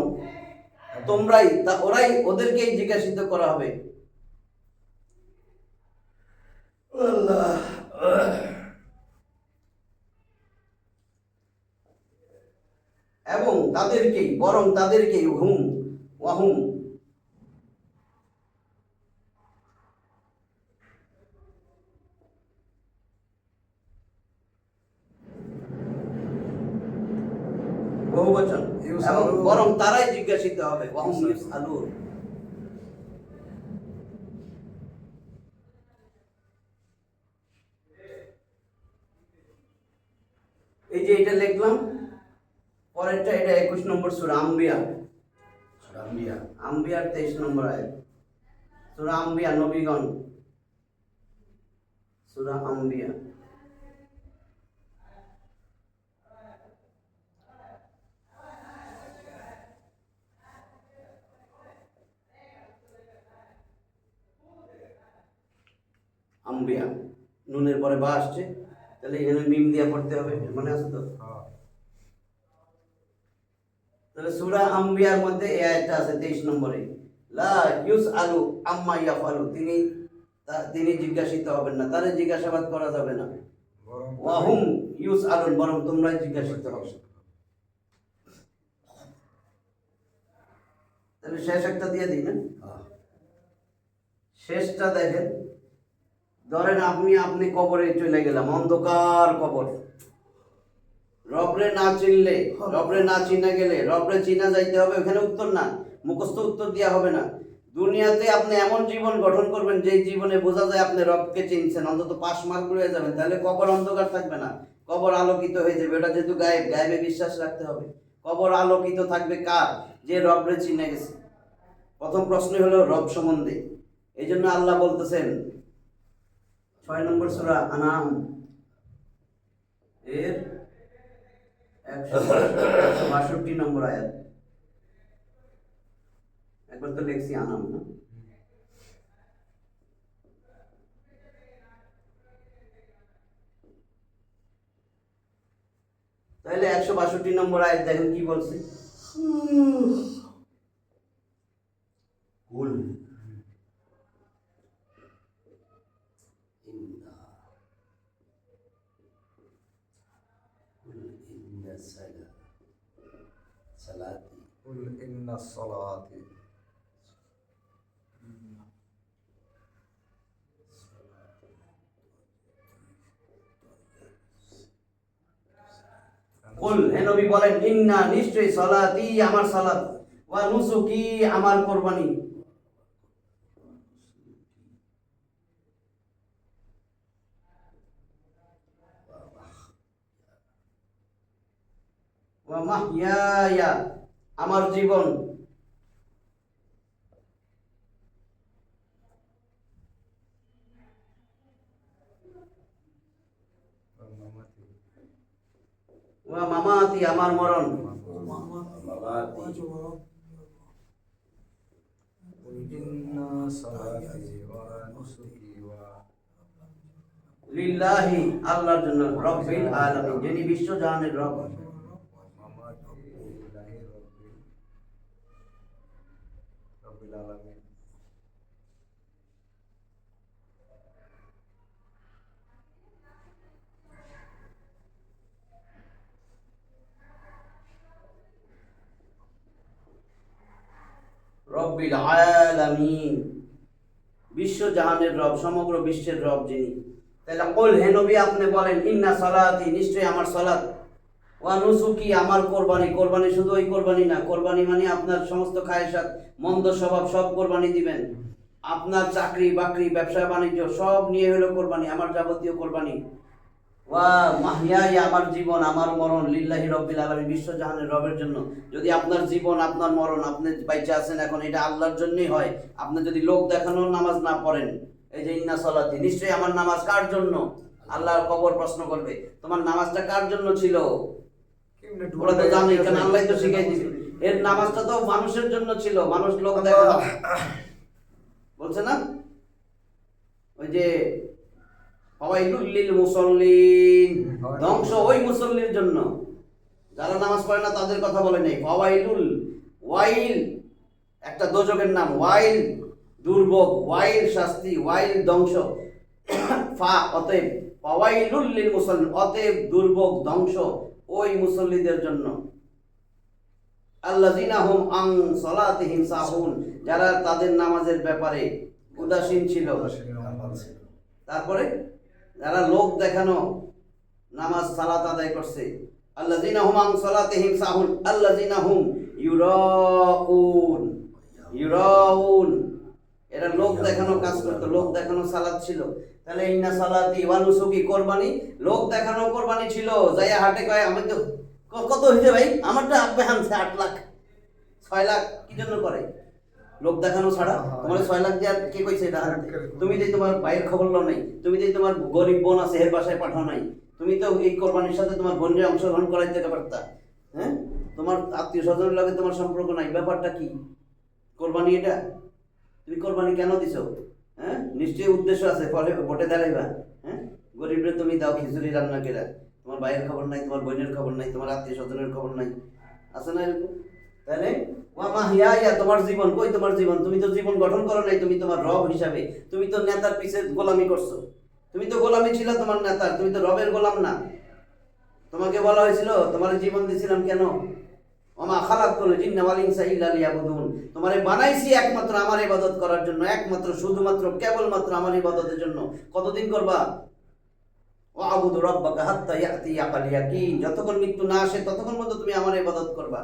তোমরাই ওরাই ওদেরকেই জিজ্ঞাসিত করা হবে। আল্লাহ এবং তাদেরকেই, বরং তাদেরকেই, হুম ওয়াহুম, বহুবচন, এবং বরং তারাই জিজ্ঞাসিত হবে, ওয়াহুম ইউসআলুন। এই যে এটা লিখলাম, পরেরটা এটা 21 নম্বর সূরা আম্বিয়া, সূরা আম্বিয়া আম্বিয়ার 23 নম্বর আয়াত। সূরা আম্বিয়া, নবীগণ, সূরা আম্বিয়া। আম্বিয়া, নুনের পরে বা আসছে, তাহলে এখানে মিম দিয়া পড়তে হবে, মনে আছে তো? তাহলে সূরা আম্বিয়ার মধ্যে এই আয়াতটা আছে 23 নম্বরে, লা ইউসআলু আম্মা ইয়াফআলু, তিনি জিজ্ঞাসিত হবেন না, তারে জিজ্ঞাসাবাদ করা যাবে না। ওয়াহুম ইউসআলুন, বরং তোমরাই জিজ্ঞাসিত হবে। তাহলে শেষ একটা দিয়ে দিই না, শেষটা দেখেন। ধরেন আপনি কবরে চলে গেলাম, অন্ধকার কবর, রবরে না চিনলে, রবরে না চিনা গেলে, রবরে চিনা যাইতে হবে, ওখানে উত্তর না, মুখস্থ উত্তর দেওয়া হবে না। দুনিয়াতে আপনি এমন জীবন গঠন করবেন যে জীবনে বোঝা যায় আপনি রবকে চিনছেন, অন্তত 5 মার্ক হয়ে যাবেন, তাহলে কবর অন্ধকার থাকবে না, কবর আলোকিত হয়ে যাবে। ওটা যেহেতু গায়েব, গায়েবে বিশ্বাস রাখতে হবে। কবর আলোকিত থাকবে কার? যে রবরে চিনে গেছে। প্রথম প্রশ্ন হলো রব সম্বন্ধে। এই জন্য আল্লাহ বলতেছেন 6 নম্বর সূরা আনাম এর 162 নম্বর আয়াত। একবার তো লেখছি আনাম না? তাহলে 162 নম্বর আয়াত দেখেন কি বলছে। কুল ইন্না কুল ইন্না সালাতি কুল ইন্না সলাতি কুল, হে নবী বলেন, ইন্না নিশ্চয়ই সালাতি আমার সালাত, ওয়া নুসুকি আমার কুরবানি, ওয়া মাহইয়ায়া আমার জীবন, মামাতি ওয়া মামাতি আমার মরণ, মামাতি কুল ইন্না সালাতি ওয়া নুসুকি ওয়া লিল্লাহি আল্লাহর জন্য, রব্বিল আলামিন যিনি বিশ্ব জাহানের রব, মামাতি লিল্লাহি রাব্বিল আলামিন। রব্বিল আলামিন বিশ্ব জাহানের রব, সমগ্র বিশ্বের রব যিনি। তাহলে কুল, হে নবী আপনি বলেন, ইন্না সালাতি নিশ্চয়ই আমার সালাত, ওয়া নুসুকি আমার কোরবানি, কোরবানি শুধু ওই কোরবানি না, কোরবানি মানে আপনার সমস্ত খায়সাত মন্দ স্বভাব সব কোরবানি দিবেন, আপনার চাকরি বাকরি ব্যবসা বাণিজ্য সব নিয়ে হলো কোরবানি, আমার যাবতীয় কোরবানি, ওয়া মাহইয়ায়া আমার জীবন আমার মরণ, লিল্লাহি রব্বিল আলামিন বিশ্ব জাহানের রবের জন্য। যদি আপনার জীবন আপনার মরণ আপনি বাইচে আছেন এখন, এটা আল্লাহর জন্যই হয়। আপনি যদি লোক দেখানোর নামাজ না পড়েন, এই যে ইন্না সালাতি নিশ্চয়ই আমার নামাজ কার জন্য, আল্লাহর কবর প্রশ্ন করবে তোমার নামাজটা কার জন্য ছিল, কেমনে ওরা তো জানে, কেন আল্লাহ তো শিখাই দিবে। এর নামাজটা তো মানুষের জন্য ছিল, মানুষ লোক দেখানো বলছে না, ওই যে ফাওয়াইলুল লিল মুসাল্লিন, ধ্বংস ওই মুসল্লির জন্য যারা নামাজ পড়ে না তাদের কথা বলে নেই। ফাওয়াইলুল, ওয়াইল একটা দোজকের নাম, ওয়াইল দুর্ভোগ, ওয়াইল শাস্তি, ওয়াইল ধ্বংস, ফা অতএব, ফাওয়াইলুল লিল মুসাল্লিন অতএব দুর্ভোগ ধ্বংস ওই মুসল্লিদের জন্য, আল্লাযিনা হুম আন সালাতিহিম সাহুন যারা তাদের নামাজের ব্যাপারে উদাসীন ছিল। তারপরে যারা লোক দেখানো নামাজ সালাত আদায় করছে, আল্লাযিনা হুম আন সালাতিহিম সাহুন আল্লাযিনা হুম ইউরাউন, ইউরাউন এরা লোক দেখানো কাজ করতো, লোক দেখানো সালাত ছিল। তাহলে ইন্না সালাতি ওয়া নুসুকি কোরবানি, লোক দেখানো কোরবানি ছিল। যাইয়া হাটে কয় আমি তো কত হইছে ভাই, আমারটা আপনি আনছে 8 লাখ 6 লাখ, কি জন্য করে লোক দেখানো ছাড়া? তোমার 6 লাখ দিয়ে কে কইছে এটা আনতে? তুমি যে তোমার ভাইয়ের খবর লও নাই, তুমি যে তোমার গরিব বোন আছে এর বাসায় পাঠাও নাই, তুমি তো এই কোরবানির সাথে তোমার বোনের অংশগ্রহণ করাইতে পারতা। হ্যাঁ, তোমার আত্মীয় স্বজনের লগে তোমার সম্পর্ক নাই, ব্যাপারটা কি কোরবানি? এটা তুমি কোরবানি কেন দিছো? হ্যাঁ, নিশ্চয়ই উদ্দেশ্য আছে, পরে ভোটে দাঁড়াইবা। হ্যাঁ, গরিবরে তুমি দাও খিচুড়ি রান্না করে, তোমার ভাইয়ের খবর নাই, তোমার বোনের খবর নাই, তোমার আত্মীয় স্বজনের খবর নাই, আছে না এরকম? তাহলে ওয়া মাহইয়ায়া তোমার জীবন, কই তোমার জীবন? তুমি তো জীবন গঠন করো নাই, তুমি তোমার রব হিসাবে, তুমি তো নেতার পিছে গোলামি করছো, তুমি তো গোলামি ছিল তোমার নেতার, তুমি তো রবের গোলাম না। তোমাকে বলা হয়েছিল তোমার জীবন দিয়েছিলাম কেন? ওমা খালাকতুল জিন্না ওয়াল ইনসা ইল্লা লিয়াবুদুন, তোমারে বানাইছি একমাত্র আমার ইবাদত করার জন্য, একমাত্র শুধুমাত্র কেবলমাত্র আমার ইবাদতের জন্য। কতদিন করবা? ওয়াবুদু রাব্বাকা হাত্তা ইয়াতিয়াকাল ইয়াকিন, যতক্ষণ মৃত্যু না আসে ততক্ষণ পর্যন্ত তুমি আমার ইবাদত করবা।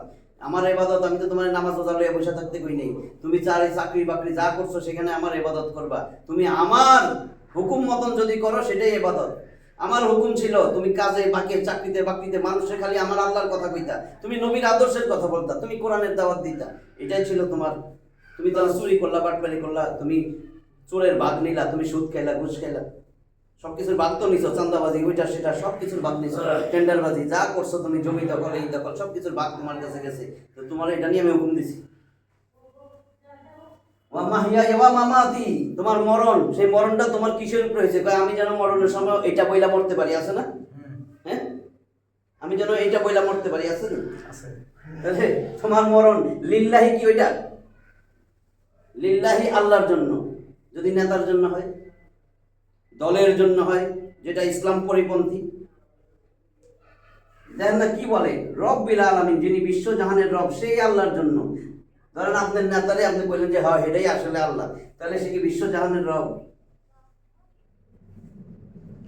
আমার ইবাদত, আমি তো তোমার নামাজ রোজা লইয়া বসে থাকতে কই নাই। তুমি চাকরি বাকরি যা করছো সেখানে আমার ইবাদত করবা। তুমি আমার হুকুম মতন যদি করো সেটাই ইবাদত। আমার হুকুম ছিল তুমি কাজে বাকি চাকরিতে বাকরিতে মানুষের খালি আমার আল্লাহর কথা কইতা, তুমি নবীর আদর্শের কথা বলতা, তুমি কোরআনের দাওয়াত দিতা, এটাই ছিল তোমার। তুমি তো চুরি করলা, বাটপারি করলা, তুমি চোরের ভাগ নিলা, তুমি সুদ খাইলা, ঘুষ খাইলা, সবকিছুর ভাগ তো নিছো, চান্দাবাজি ওইটা সেটা সবকিছুর ভাগ নিছো, টেন্ডারবাজি যা করছো তুমি, জমি দখল এই দখল সবকিছুর ভাগ তোমার কাছে গেছে। তো তোমার এটা নিয়ে আমি হুকুম দিছি। ওয়া মাহিয়া ওয়া মামাতি, তোমার মরণ, সেই মরণটা তোমার কিসের উপরে হয়েছে? কয় আমি যেন মরণের সময় এটা বইলা মরতে পারি, আছে না? হ্যাঁ, আমি যেন এইটা বইলা মরতে পারি, আছে না? আছে। তাহলে তোমার মরণ লিল্লাহি, কি ওইটা লিল্লাহি, আল্লাহর জন্য। যদি নেতার জন্য হয়, দলের জন্য হয়, যেটা ইসলাম পরিপন্থী, দেখেন না কি বলে, রব্বিল আলামিন, যিনি বিশ্বজাহানের রব, সেই আল্লাহর জন্য। ধরেন আপনার নেতারে আপনি বললেন যে হ্যাঁ এটাই আসলে আল্লাহ, তাহলে সে কি বিশ্বজাহানের রব?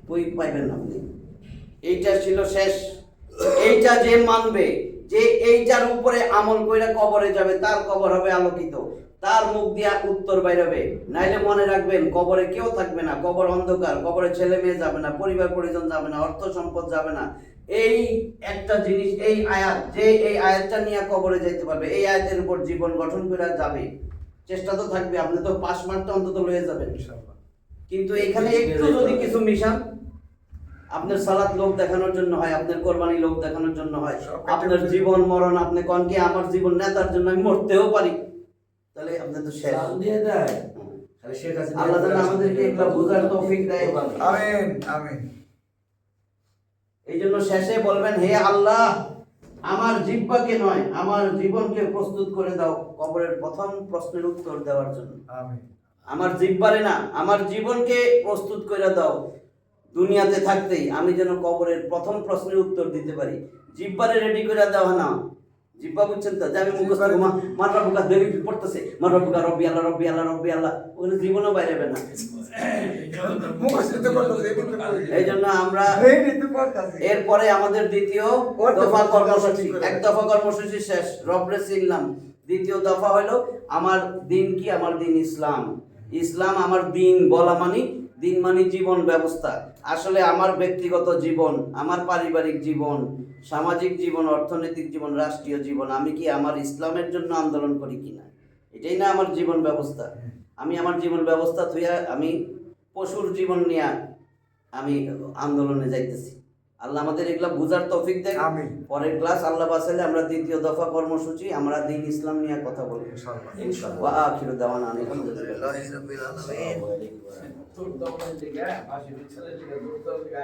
কই পাইবেন না আপনি। এইটা ছিল শেষ। এইটা যে মানবে, যে এইটার উপরে আমল কইরা কবরে যাবে, তার কবর হবে আলোকিত, তার মুখ দিয়া উত্তর বাইরবে। নাইলে মনে রাখবেন, কবরে কেউ থাকবে না, কবর অন্ধকার, কবরে ছেলে মেয়ে যাবে না, পরিবার পরিজন যাবে না, অর্থ সম্পদ যাবে না। এই একটা জিনিস, এই আয়াত, যে এই আয়াতটা নিয়ে কবরে যেতে পারবে, এই আয়াতের উপর জীবন গঠন করে যাবে, চেষ্টা তো থাকবে। আপনি তো 5 মার্কটা অন্তত লয়ে যাবেন ইনশাআল্লাহ। কিন্তু এখানে একটু যদি কিছু মিশান, আপনার সালাত লোক দেখানোর জন্য হয়, আপনার কোরবানি লোক দেখানোর জন্য হয়, আপনার জীবন মরণ আপনি কোন কি আমার জীবন নেতার জন্য আমি মরতেও পারি, তাহলে আপনি তো শেষ। চাল দিয়ে দেয় খালি শেখ হাসিনা। আল্লাহ তাআলা আমাদেরকে এগুলা বোঝার তৌফিক দেয়। আমিন আমিন। এই জন্য শেষে বলবেন, হে আল্লাহ, আমার জিহ্বাকে নয়, আমার জীবনকে প্রস্তুত করে দাও কবরের প্রথম প্রশ্নের উত্তর দেওয়ার জন্য। আমিন। আমার জিহ্বারে না, আমার জীবনকে প্রস্তুত করে দাও দুনিয়াতে থাকতেই আমি যেন কবরের প্রথম প্রশ্নের উত্তর দিতে পারি। জিহ্বারে রেডি করে দেওয়া না, জিহ্বা বুঝছেন তো, যে আমি মুখস্থ মাররা বুকা দেরি পড়তেছে, মাররা বুকা রব্বি আল্লাহ রব্বি আল্লাহ রব্বি আল্লাহ, ওখানে জীবনও বাইরে না। মুখস্থ করতেছে, এটা তো করি। এই জন্য আমরা এইটা তো করতেছে। এরপরে আমাদের দ্বিতীয় দফা কর্মসূচি, এক দফা কর্মসূচি শেষ, রবরে চিনলাম। দ্বিতীয় দফা হলো আমার দিন কি? আমার দিন ইসলাম। ইসলাম আমার দিন বলা মানে, দিন মানে জীবন ব্যবস্থা। আসলে আমার ব্যক্তিগত জীবন, আমার পারিবারিক জীবন, সামাজিক জীবন, অর্থনৈতিক জীবন, রাষ্ট্রীয় জীবন, আমি কি আমার ইসলামের জন্য আন্দোলন করি কিনা, এটাই না আমার জীবন ব্যবস্থা। আমি আমার জীবন ব্যবস্থা থুইয়া আমি পশুর জীবন নিয়ে আমি আন্দোলনে যাইতেছি। আল্লাহ আমাদের এগুলা বুঝার তৌফিক দেয়। আমিন। পরের ক্লাস আল্লাহ বাঁচাইলে আমরা দ্বিতীয় দফা কর্মসূচি, আমরা দিন ইসলাম নিয়ে কথা বলবো। ইনশাআল্লাহ। ইনশাআল্লাহ। ওয়া আখিরু দাওয়ানা আলহামদুলিল্লাহ। আলহামদুলিল্লাহি রাব্বিল আলামিন। তোর দমনের দিকে, 80 বছরের দিকে, তোর